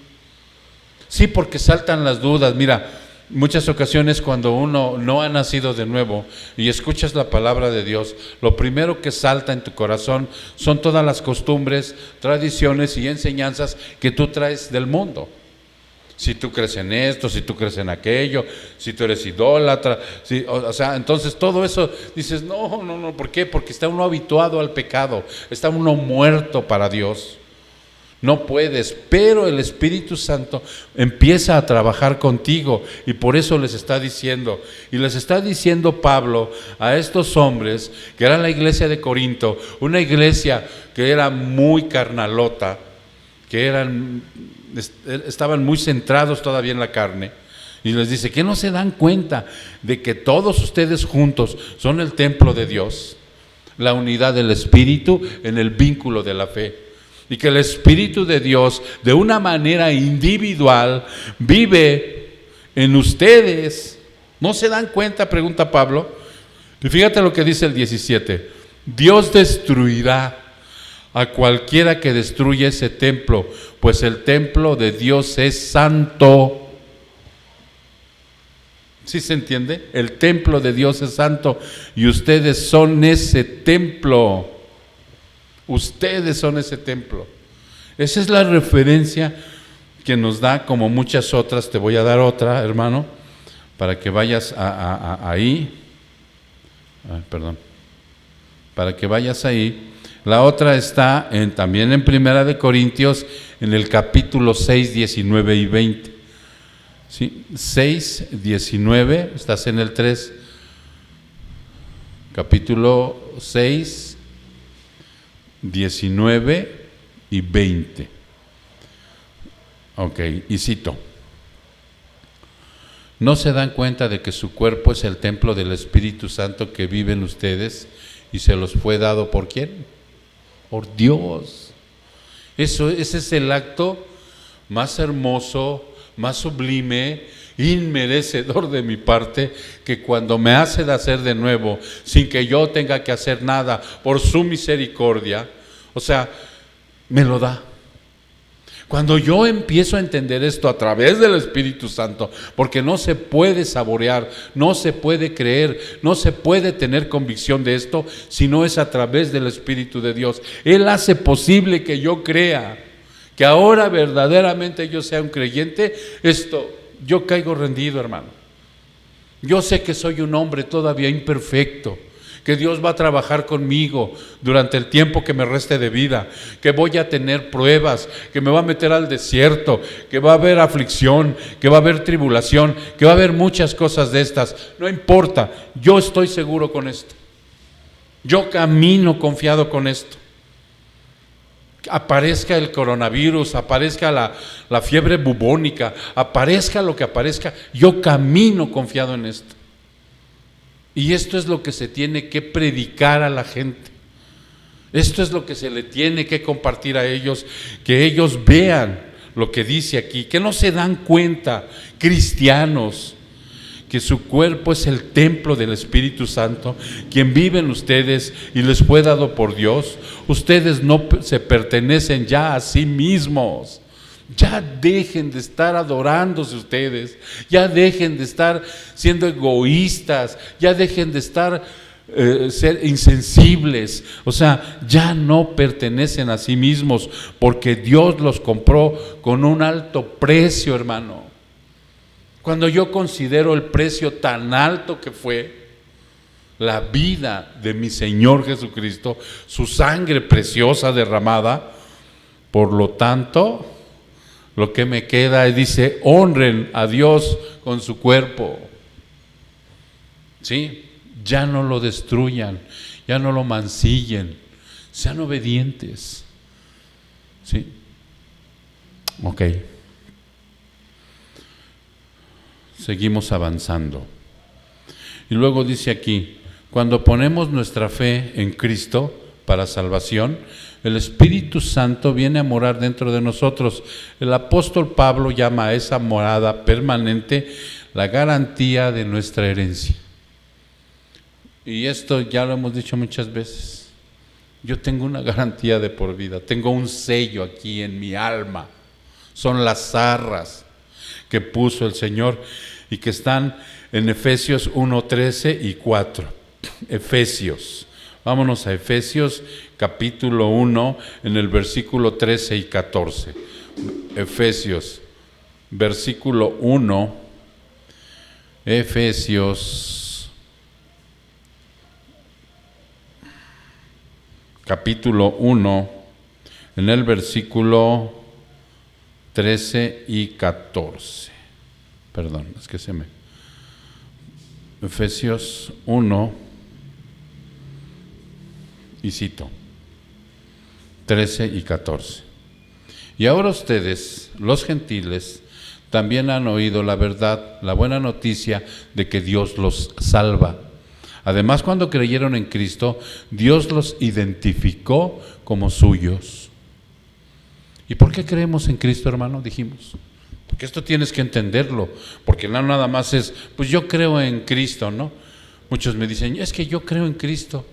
A: Sí, porque saltan las dudas. Mira, muchas ocasiones cuando uno no ha nacido de nuevo y escuchas la palabra de Dios, lo primero que salta en tu corazón son todas las costumbres, tradiciones y enseñanzas que tú traes del mundo. Si tú crees en esto, si tú crees en aquello, si tú eres idólatra, o sea, entonces todo eso dices, no, ¿por qué? Porque está uno habituado al pecado, está uno muerto para Dios. No puedes, pero el Espíritu Santo empieza a trabajar contigo y por eso les está diciendo, y les está diciendo Pablo a estos hombres que eran la iglesia de Corinto, una iglesia que era muy carnalota, que estaban muy centrados todavía en la carne, y les dice que no se dan cuenta de que todos ustedes juntos son el templo de Dios, la unidad del Espíritu en el vínculo de la fe, y que el Espíritu de Dios de una manera individual vive en ustedes. ¿No se dan cuenta?, pregunta Pablo. Y fíjate lo que dice el 17: Dios destruirá a cualquiera que destruya ese templo, pues el templo de Dios es santo. ¿Sí se entiende? El templo de Dios es santo y ustedes son ese templo. Ustedes son ese templo. Esa es la referencia que nos da, como muchas otras. Te voy a dar otra, hermano, para que vayas ahí. Para que vayas ahí. La otra está también en 1 Corintios, en el capítulo 6, 19 y 20. ¿Sí? 6, 19, estás en el 3. capítulo 6, 19 y 20. Ok, y cito: ¿no se dan cuenta de que su cuerpo es el templo del Espíritu Santo que vive en ustedes y se los fue dado por quién? Por Dios. Ese es el acto más hermoso, más sublime, inmerecedor de mi parte, que cuando me hace nacer de nuevo, sin que yo tenga que hacer nada, por su misericordia, o sea, me lo da. Cuando yo empiezo a entender esto a través del Espíritu Santo, porque no se puede saborear, no se puede creer, no se puede tener convicción de esto, si no es a través del Espíritu de Dios. Él hace posible que yo crea, que ahora verdaderamente yo sea un creyente. Yo caigo rendido, hermano. Yo sé que soy un hombre todavía imperfecto, que Dios va a trabajar conmigo durante el tiempo que me reste de vida, que voy a tener pruebas, que me va a meter al desierto, que va a haber aflicción, que va a haber tribulación, que va a haber muchas cosas de estas. No importa, yo estoy seguro con esto. Yo camino confiado con esto. Aparezca el coronavirus, aparezca la fiebre bubónica, aparezca lo que aparezca, yo camino confiado en esto. Y esto es lo que se tiene que predicar a la gente. Esto es lo que se le tiene que compartir a ellos, que ellos vean lo que dice aquí, que no se dan cuenta, cristianos, que su cuerpo es el templo del Espíritu Santo, quien vive en ustedes y les fue dado por Dios. Ustedes no se pertenecen ya a sí mismos. Ya dejen de estar adorándose ustedes, ya dejen de estar siendo egoístas, ya dejen de estar ser insensibles. O sea, ya no pertenecen a sí mismos, porque Dios los compró con un alto precio, hermano. Cuando yo considero el precio tan alto que fue la vida de mi Señor Jesucristo, su sangre preciosa derramada, por lo tanto, lo que me queda es, dice, honren a Dios con su cuerpo. ¿Sí? Ya no lo destruyan, ya no lo mancillen, sean obedientes. ¿Sí? Ok. Seguimos avanzando. Y luego dice aquí: cuando ponemos nuestra fe en Cristo para salvación, el Espíritu Santo viene a morar dentro de nosotros. El apóstol Pablo llama a esa morada permanente la garantía de nuestra herencia. Y esto ya lo hemos dicho muchas veces. Yo tengo una garantía de por vida, tengo un sello aquí en mi alma. Son las arras que puso el Señor y que están en Efesios 1, 13 y 4. Efesios. Vámonos a Efesios capítulo 1 en el versículo 13 y 14. Efesios, versículo 1. Efesios capítulo 1 en el versículo 13 y 14. Perdón, es que se me... Efesios 1, y cito, 13 y 14. Y ahora ustedes, los gentiles, también han oído la verdad, la buena noticia de que Dios los salva. Además, cuando creyeron en Cristo, Dios los identificó como suyos. ¿Y por qué creemos en Cristo, hermano? Dijimos. Porque esto tienes que entenderlo, porque no nada más es, pues yo creo en Cristo, ¿no? Muchos me dicen, es que yo creo en Cristo,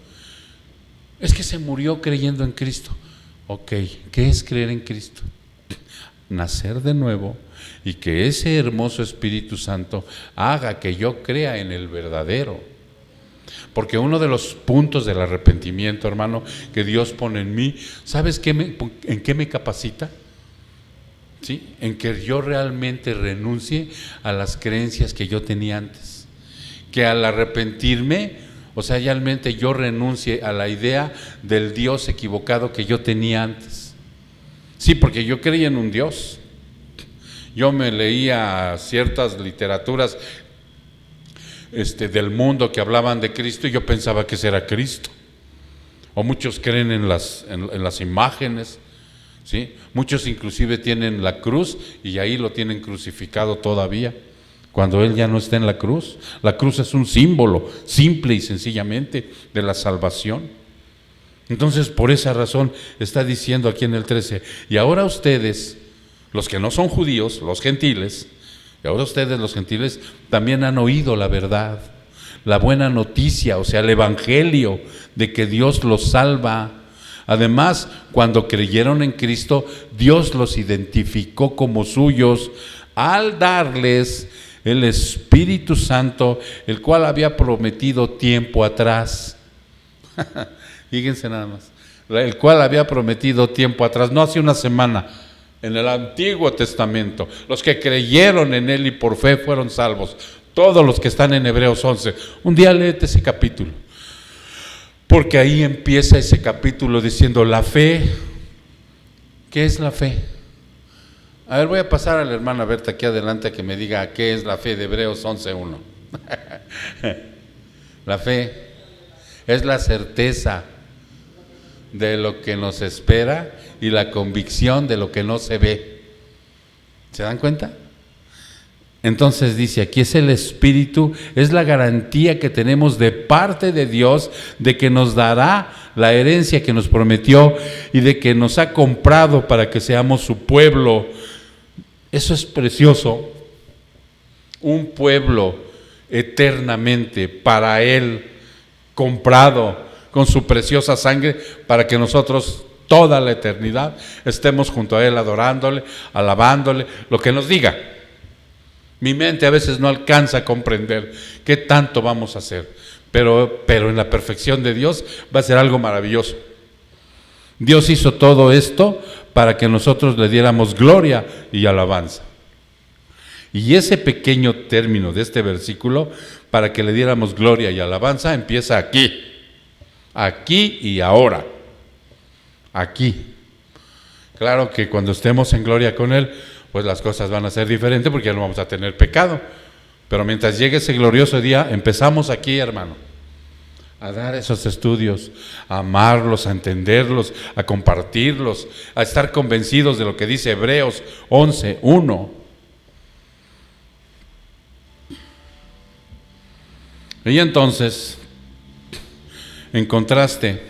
A: es que se murió creyendo en Cristo. Ok, ¿qué es creer en Cristo? Nacer de nuevo y que ese hermoso Espíritu Santo haga que yo crea en el verdadero. Porque uno de los puntos del arrepentimiento, hermano, que Dios pone en mí, ¿sabes en qué me capacita? ¿Sí? En que yo realmente renuncie a las creencias que yo tenía antes, que al arrepentirme, o sea, realmente yo renuncie a la idea del Dios equivocado que yo tenía antes. Sí, porque yo creía en un Dios, yo me leía ciertas literaturas del mundo que hablaban de Cristo y yo pensaba que ese era Cristo. O muchos creen en las imágenes, ¿sí? Muchos inclusive tienen la cruz y ahí lo tienen crucificado todavía, cuando Él ya no está en la cruz. La cruz es un símbolo, simple y sencillamente, de la salvación. Entonces, por esa razón está diciendo aquí en el 13, y ahora ustedes, los que no son judíos, los gentiles, y ahora ustedes los gentiles también han oído la verdad, la buena noticia, o sea, el evangelio de que Dios los salva. Además, cuando creyeron en Cristo, Dios los identificó como suyos al darles el Espíritu Santo, el cual había prometido tiempo atrás. Fíjense nada más, el cual había prometido tiempo atrás, no hace una semana, en el Antiguo Testamento. Los que creyeron en Él y por fe fueron salvos. Todos los que están en Hebreos 11. Un día léete ese capítulo, porque ahí empieza ese capítulo diciendo la fe. ¿Qué es la fe? A ver, voy a pasar a la hermana Berta aquí adelante a que me diga qué es la fe de Hebreos 11:1. La fe es la certeza de lo que nos espera y la convicción de lo que no se ve. ¿Se dan cuenta? Entonces dice, aquí es el Espíritu, es la garantía que tenemos de parte de Dios de que nos dará la herencia que nos prometió y de que nos ha comprado para que seamos su pueblo. Eso es precioso. Un pueblo eternamente para Él, comprado con su preciosa sangre, para que nosotros toda la eternidad estemos junto a Él adorándole, alabándole, lo que nos diga. Mi mente a veces no alcanza a comprender qué tanto vamos a hacer, pero en la perfección de Dios va a ser algo maravilloso. Dios hizo todo esto para que nosotros le diéramos gloria y alabanza. Y ese pequeño término de este versículo, para que le diéramos gloria y alabanza, empieza aquí y ahora, aquí. Claro que cuando estemos en gloria con Él, pues las cosas van a ser diferentes porque ya no vamos a tener pecado. Pero mientras llegue ese glorioso día, empezamos aquí, hermano, a dar esos estudios, a amarlos, a entenderlos, a compartirlos, a estar convencidos de lo que dice Hebreos 11:1. Y entonces, en contraste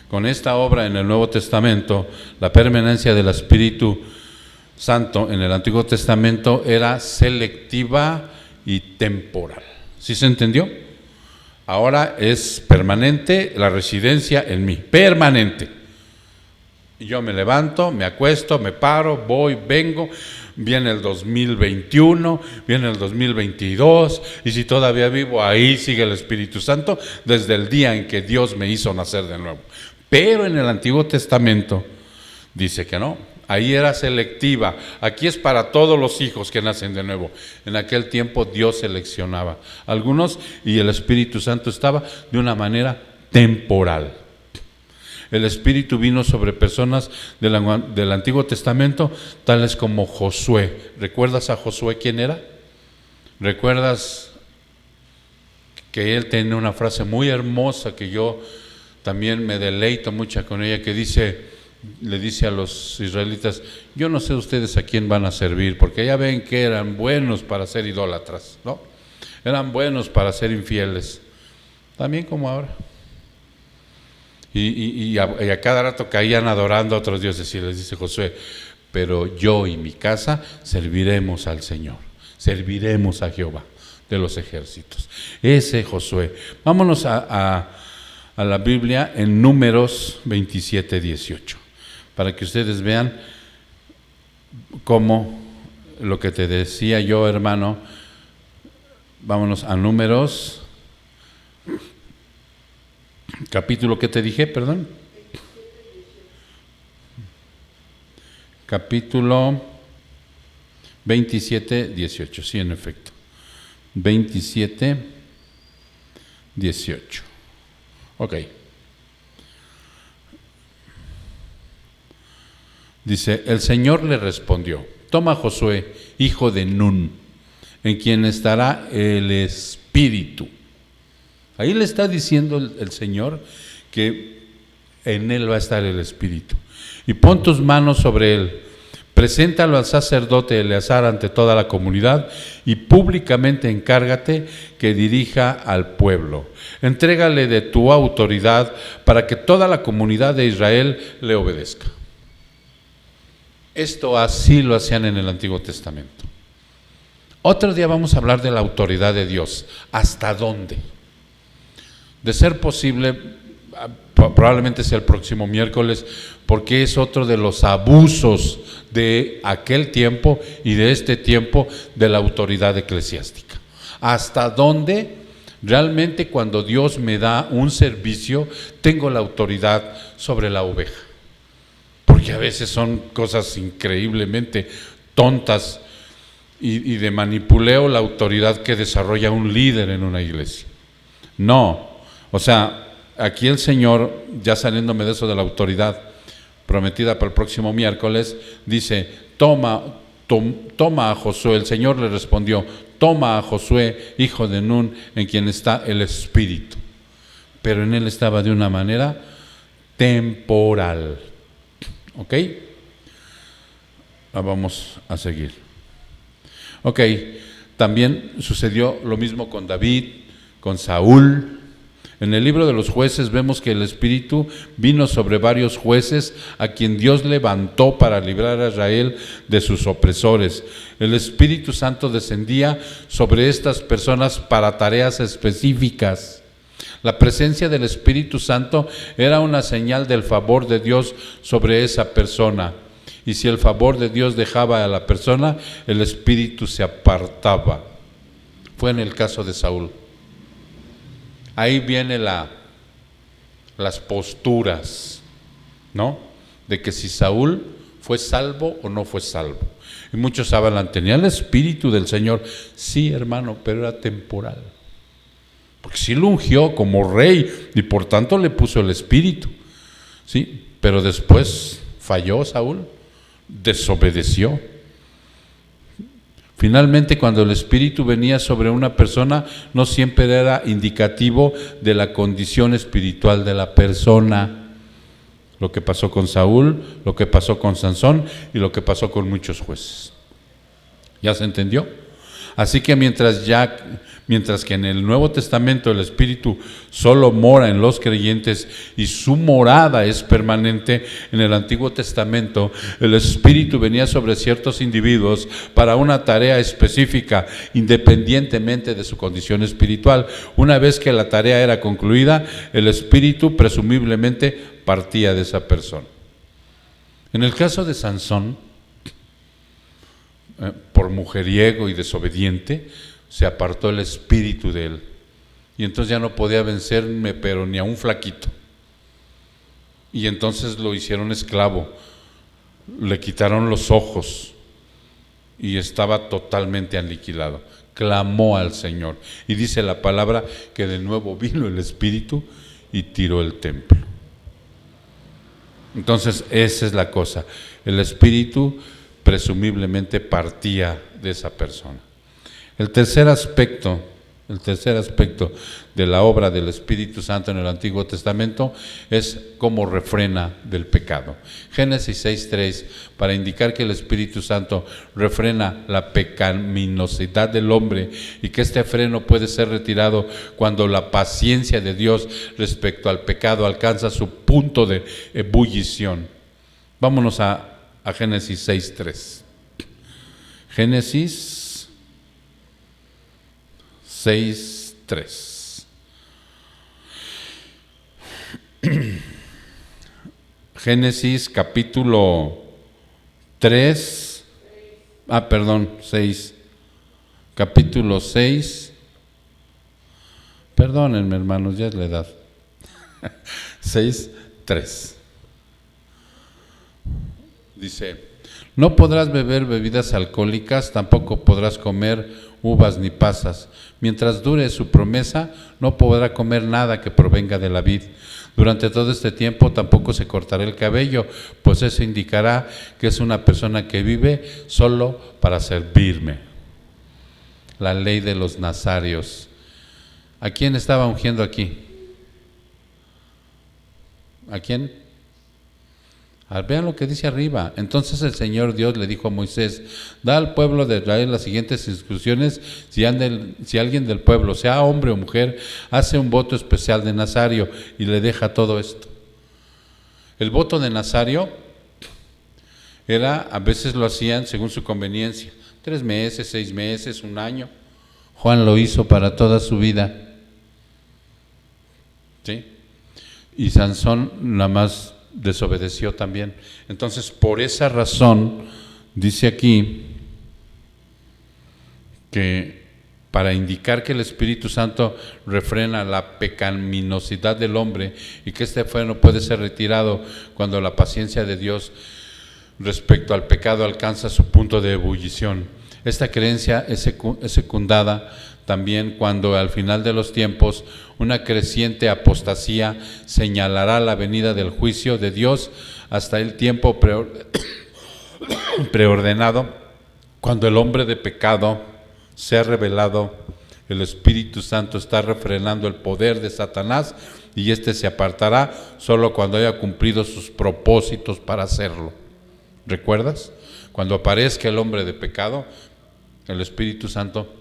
A: con esta obra en el Nuevo Testamento, la permanencia del Espíritu Santo en el Antiguo Testamento era selectiva y temporal. ¿Sí se entendió? Ahora es permanente la residencia en mí, permanente. Yo me levanto, me acuesto, me paro, voy, vengo, viene el 2021, viene el 2022, y si todavía vivo, ahí sigue el Espíritu Santo desde el día en que Dios me hizo nacer de nuevo. Pero en el Antiguo Testamento dice que no. Ahí era selectiva. Aquí es para todos los hijos que nacen de nuevo. En aquel tiempo Dios seleccionaba algunos y el Espíritu Santo estaba de una manera temporal. El Espíritu vino sobre personas del Antiguo Testamento, tales como Josué. ¿Recuerdas a Josué quién era? ¿Recuerdas que él tiene una frase muy hermosa que yo también me deleito mucho con ella, que le dice a los israelitas: yo no sé ustedes a quién van a servir, porque ya ven que eran buenos para ser idólatras, ¿no? Eran buenos para ser infieles, también como ahora. Y a cada rato caían adorando a otros dioses, y les dice Josué: pero yo y mi casa serviremos al Señor, serviremos a Jehová de los ejércitos. Ese Josué. Vámonos a la Biblia en Números 27:18, para que ustedes vean cómo lo que te decía yo, hermano. Vámonos a Números, capítulo que te dije, perdón. Capítulo 27:18, sí, en efecto. 27:18. Ok. Dice: el Señor le respondió: toma Josué, hijo de Nun, en quien estará el Espíritu espíritu. Ahí le está diciendo el Señor que en él va a estar el espíritu. Y pon tus manos sobre él. Preséntalo al sacerdote Eleazar ante toda la comunidad y públicamente encárgate que dirija al pueblo. Entrégale de tu autoridad para que toda la comunidad de Israel le obedezca. Esto así lo hacían en el Antiguo Testamento. Otro día vamos a hablar de la autoridad de Dios. ¿Hasta dónde? De ser posible, probablemente sea el próximo miércoles, porque es otro de los abusos de aquel tiempo y de este tiempo de la autoridad eclesiástica. ¿Hasta dónde realmente cuando Dios me da un servicio tengo la autoridad sobre la oveja? Porque a veces son cosas increíblemente tontas y de manipuleo la autoridad que desarrolla un líder en una iglesia. No, o sea, aquí el Señor, ya saliéndome de eso de la autoridad prometida para el próximo miércoles, dice, toma a Josué. El Señor le respondió, toma a Josué, hijo de Nun, en quien está el Espíritu. Pero en él estaba de una manera temporal. ¿Ok? Vamos a seguir. Ok, también sucedió lo mismo con David, con Saúl. En el libro de los jueces vemos que el Espíritu vino sobre varios jueces a quien Dios levantó para librar a Israel de sus opresores. El Espíritu Santo descendía sobre estas personas para tareas específicas. La presencia del Espíritu Santo era una señal del favor de Dios sobre esa persona. Y si el favor de Dios dejaba a la persona, el Espíritu se apartaba. Fue en el caso de Saúl. Ahí vienen las posturas, ¿no? De que si Saúl fue salvo o no fue salvo. Y muchos hablan, tenía el Espíritu del Señor. Sí, hermano, pero era temporal. Porque sí lo ungió como rey y por tanto le puso el Espíritu. Sí, pero después falló Saúl, desobedeció. Finalmente, cuando el Espíritu venía sobre una persona, no siempre era indicativo de la condición espiritual de la persona. Lo que pasó con Saúl, lo que pasó con Sansón y lo que pasó con muchos jueces. ¿Ya se entendió? Así que mientras que en el Nuevo Testamento el Espíritu solo mora en los creyentes y su morada es permanente, en el Antiguo Testamento el Espíritu venía sobre ciertos individuos para una tarea específica, independientemente de su condición espiritual. Una vez que la tarea era concluida, el Espíritu presumiblemente partía de esa persona. En el caso de Sansón, por mujeriego y desobediente, se apartó el Espíritu de él. Y entonces ya no podía vencerme, pero ni a un flaquito. Y entonces lo hicieron esclavo, le quitaron los ojos y estaba totalmente aniquilado. Clamó al Señor. Y dice la palabra que de nuevo vino el Espíritu y tiró el templo. Entonces esa es la cosa. El Espíritu presumiblemente partía de esa persona. El tercer aspecto de la obra del Espíritu Santo en el Antiguo Testamento es cómo refrena del pecado. Génesis 6:3, para indicar que el Espíritu Santo refrena la pecaminosidad del hombre y que este freno puede ser retirado cuando la paciencia de Dios respecto al pecado alcanza su punto de ebullición. Vámonos a Génesis 6:3. Génesis 6:3. Génesis capítulo 3, 6. Capítulo 6. Perdónenme, hermanos, ya es la edad. 6:3. Dice, no podrás beber bebidas alcohólicas, tampoco podrás comer uvas ni pasas. Mientras dure su promesa, no podrá comer nada que provenga de la vid. Durante todo este tiempo tampoco se cortará el cabello, pues eso indicará que es una persona que vive solo para servirme. La ley de los nazarios. ¿A quién estaba ungiendo aquí? ¿A quién? Vean lo que dice arriba. Entonces el Señor Dios le dijo a Moisés: da al pueblo de Israel las siguientes instrucciones. Si alguien del pueblo, sea hombre o mujer, hace un voto especial de Nazario y le deja todo esto. El voto de Nazario era, a veces lo hacían según su conveniencia, 3 meses, 6 meses, 1 año. Juan lo hizo para toda su vida, ¿sí? Y Sansón nada más desobedeció también. Entonces, por esa razón, dice aquí que para indicar que el Espíritu Santo refrena la pecaminosidad del hombre y que este freno puede ser retirado cuando la paciencia de Dios respecto al pecado alcanza su punto de ebullición. Esta creencia es secundada también cuando al final de los tiempos una creciente apostasía señalará la venida del juicio de Dios hasta el tiempo preordenado. Cuando el hombre de pecado se ha revelado, el Espíritu Santo está refrenando el poder de Satanás y éste se apartará solo cuando haya cumplido sus propósitos para hacerlo. ¿Recuerdas? Cuando aparezca el hombre de pecado, el Espíritu Santo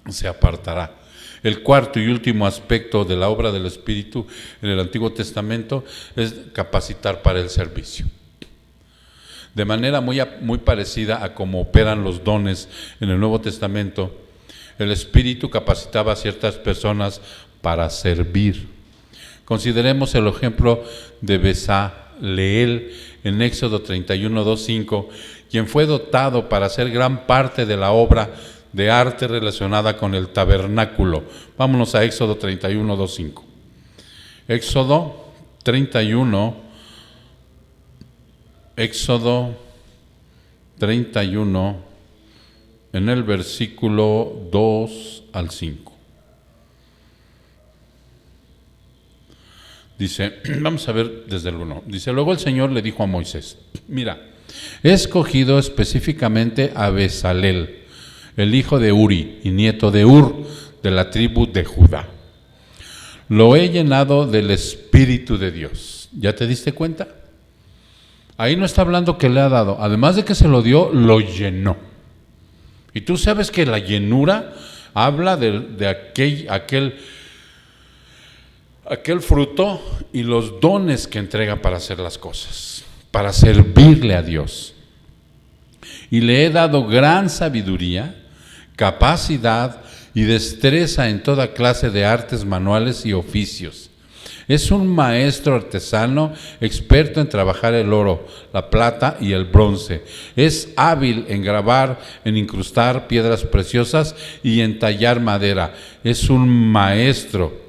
A: se apartará. El cuarto y último aspecto de la obra del Espíritu en el Antiguo Testamento es capacitar para el servicio. De manera muy parecida a cómo operan los dones en el Nuevo Testamento, el Espíritu capacitaba a ciertas personas para servir. Consideremos el ejemplo de Bezaleel en Éxodo 31, 2, 5, quien fue dotado para hacer gran parte de la obra de arte relacionada con el tabernáculo. Vámonos a Éxodo 31, 2, 5. Éxodo 31, en el versículo 2 al 5. Dice, vamos a ver desde el 1. Dice, luego el Señor le dijo a Moisés: mira, he escogido específicamente a Bezaleel, el hijo de Uri y nieto de Ur, de la tribu de Judá. Lo he llenado del Espíritu de Dios. ¿Ya te diste cuenta? Ahí no está hablando que le ha dado. Además de que se lo dio, lo llenó. Y tú sabes que la llenura habla de aquel fruto y los dones que entrega para hacer las cosas, para servirle a Dios. Y le he dado gran sabiduría, capacidad y destreza en toda clase de artes manuales y oficios. Es un maestro artesano experto en trabajar el oro, la plata y el bronce. Es hábil en grabar, en incrustar piedras preciosas y en tallar madera. Es un maestro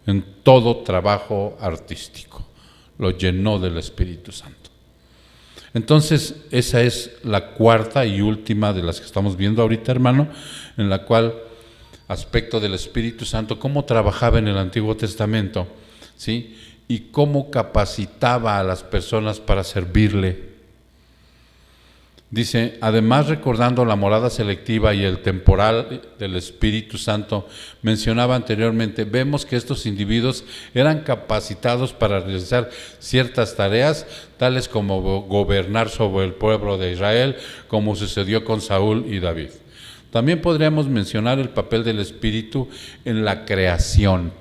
A: en todo trabajo artístico. Lo llenó del Espíritu Santo. Entonces, esa es la cuarta y última de las que estamos viendo ahorita, hermano, en la cual aspecto del Espíritu Santo, cómo trabajaba en el Antiguo Testamento, ¿sí? Y cómo capacitaba a las personas para servirle. Dice, además, recordando la morada selectiva y el temporal del Espíritu Santo mencionaba anteriormente, vemos que estos individuos eran capacitados para realizar ciertas tareas, tales como gobernar sobre el pueblo de Israel, como sucedió con Saúl y David. También podríamos mencionar el papel del Espíritu en la creación.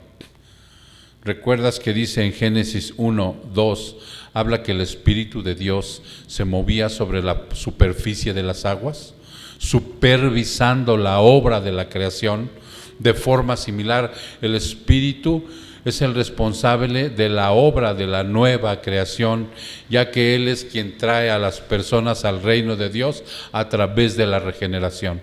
A: ¿Recuerdas que dice en Génesis 1, 2, habla que el Espíritu de Dios se movía sobre la superficie de las aguas, supervisando la obra de la creación? De forma similar, el Espíritu es el responsable de la obra de la nueva creación, ya que Él es quien trae a las personas al reino de Dios a través de la regeneración.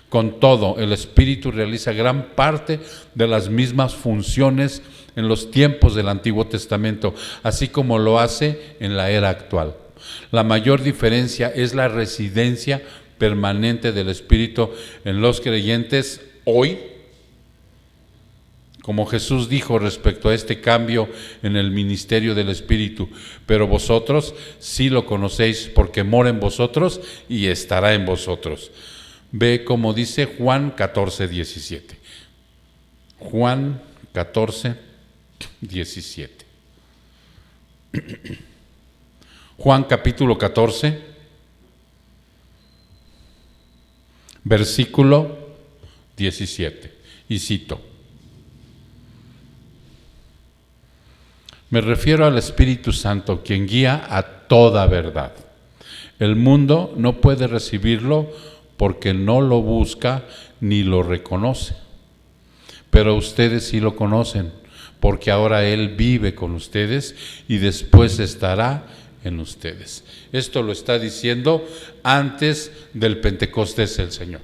A: Con todo, el Espíritu realiza gran parte de las mismas funciones en los tiempos del Antiguo Testamento, así como lo hace en la era actual. La mayor diferencia es la residencia permanente del Espíritu en los creyentes hoy, como Jesús dijo respecto a este cambio en el ministerio del Espíritu: pero vosotros sí lo conocéis, porque mora en vosotros y estará en vosotros. Ve como dice Juan 14, 17. Juan 14, 17. Juan capítulo 14, versículo 17. Y cito: me refiero al Espíritu Santo, quien guía a toda verdad. El mundo no puede recibirlo porque no lo busca ni lo reconoce. Pero ustedes sí lo conocen, porque ahora Él vive con ustedes y después estará en ustedes. Esto lo está diciendo antes del Pentecostés el Señor.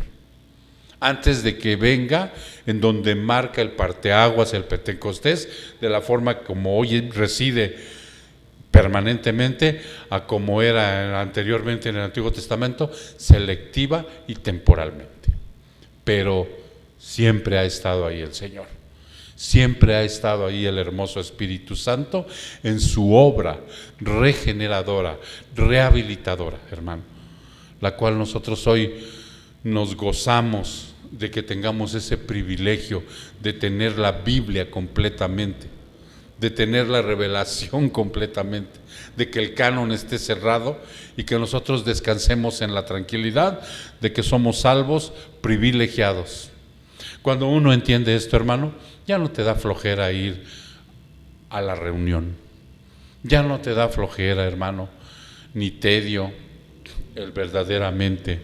A: Antes de que venga, en donde marca el parteaguas, el Pentecostés, de la forma como hoy reside permanentemente a como era anteriormente en el Antiguo Testamento, selectiva y temporalmente. Pero siempre ha estado ahí el Señor. Siempre ha estado ahí el hermoso Espíritu Santo en su obra regeneradora, rehabilitadora, hermano, la cual nosotros hoy nos gozamos de que tengamos ese privilegio de tener la Biblia completamente, de tener la revelación completamente, de que el canon esté cerrado y que nosotros descansemos en la tranquilidad de que somos salvos, privilegiados. Cuando uno entiende esto, hermano, ya no te da flojera ir a la reunión, ya no te da flojera, hermano, ni tedio el verdaderamente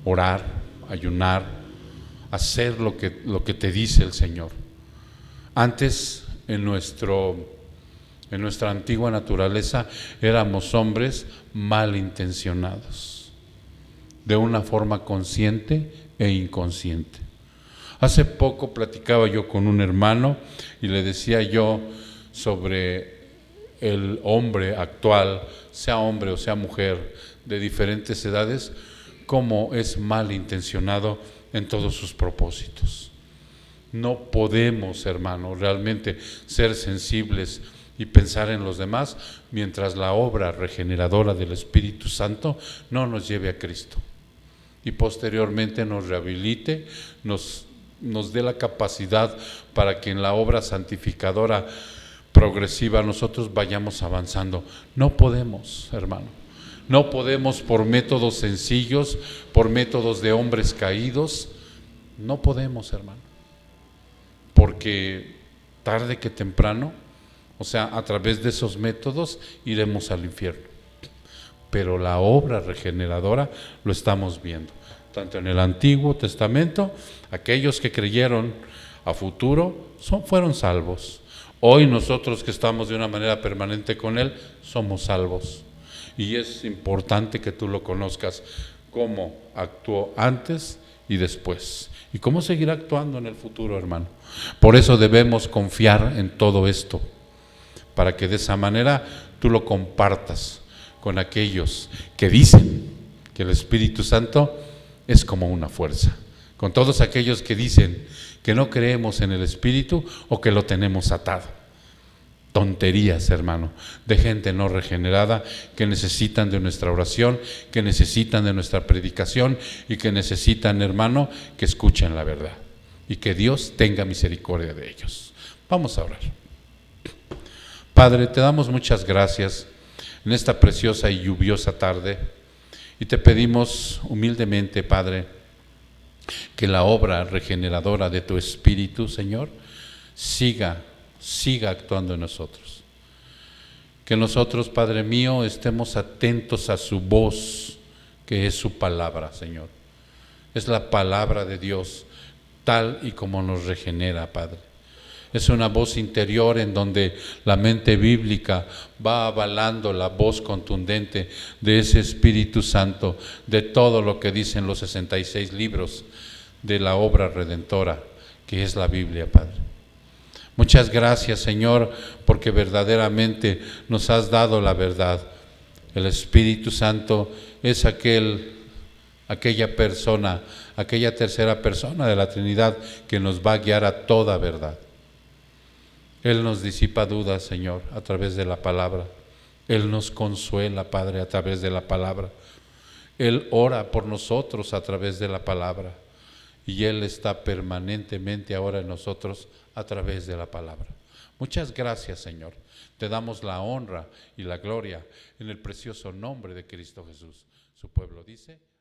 A: orar, ayunar, hacer lo que te dice el Señor. Antes, en nuestra antigua naturaleza, éramos hombres malintencionados, de una forma consciente e inconsciente. Hace poco platicaba yo con un hermano y le decía yo sobre el hombre actual, sea hombre o sea mujer, de diferentes edades, cómo es malintencionado en todos sus propósitos. No podemos, hermano, realmente ser sensibles y pensar en los demás mientras la obra regeneradora del Espíritu Santo no nos lleve a Cristo y posteriormente nos rehabilite, nos dé la capacidad para que en la obra santificadora progresiva nosotros vayamos avanzando. No podemos, hermano, no podemos por métodos sencillos, por métodos de hombres caídos, no podemos, hermano, porque tarde que temprano, o sea, a través de esos métodos iremos al infierno. Pero la obra regeneradora lo estamos viendo, tanto en el Antiguo Testamento, aquellos que creyeron a futuro fueron salvos. Hoy nosotros que estamos de una manera permanente con Él, somos salvos. Y es importante que tú lo conozcas, cómo actuó antes y después, y cómo seguirá actuando en el futuro, hermano. Por eso debemos confiar en todo esto, para que de esa manera tú lo compartas con aquellos que dicen que el Espíritu Santo es como una fuerza, con todos aquellos que dicen que no creemos en el Espíritu o que lo tenemos atado. Tonterías, hermano, de gente no regenerada que necesitan de nuestra oración, que necesitan de nuestra predicación y que necesitan, hermano, que escuchen la verdad y que Dios tenga misericordia de ellos. Vamos a orar. Padre, te damos muchas gracias en esta preciosa y lluviosa tarde y te pedimos humildemente, Padre, que la obra regeneradora de tu Espíritu, Señor, siga actuando en nosotros. Que nosotros, Padre mío, estemos atentos a su voz, que es su palabra, Señor. Es la palabra de Dios, tal y como nos regenera, Padre. Es una voz interior en donde la mente bíblica va avalando la voz contundente de ese Espíritu Santo, de todo lo que dicen los 66 libros de la obra redentora, que es la Biblia, Padre. Muchas gracias, Señor, porque verdaderamente nos has dado la verdad. El Espíritu Santo es aquella persona, aquella tercera persona de la Trinidad que nos va a guiar a toda verdad. Él nos disipa dudas, Señor, a través de la palabra. Él nos consuela, Padre, a través de la palabra. Él ora por nosotros a través de la palabra. y Él está permanentemente ahora en nosotros a través de la palabra. Muchas gracias, Señor. Te damos la honra y la gloria en el precioso nombre de Cristo Jesús. Su pueblo dice...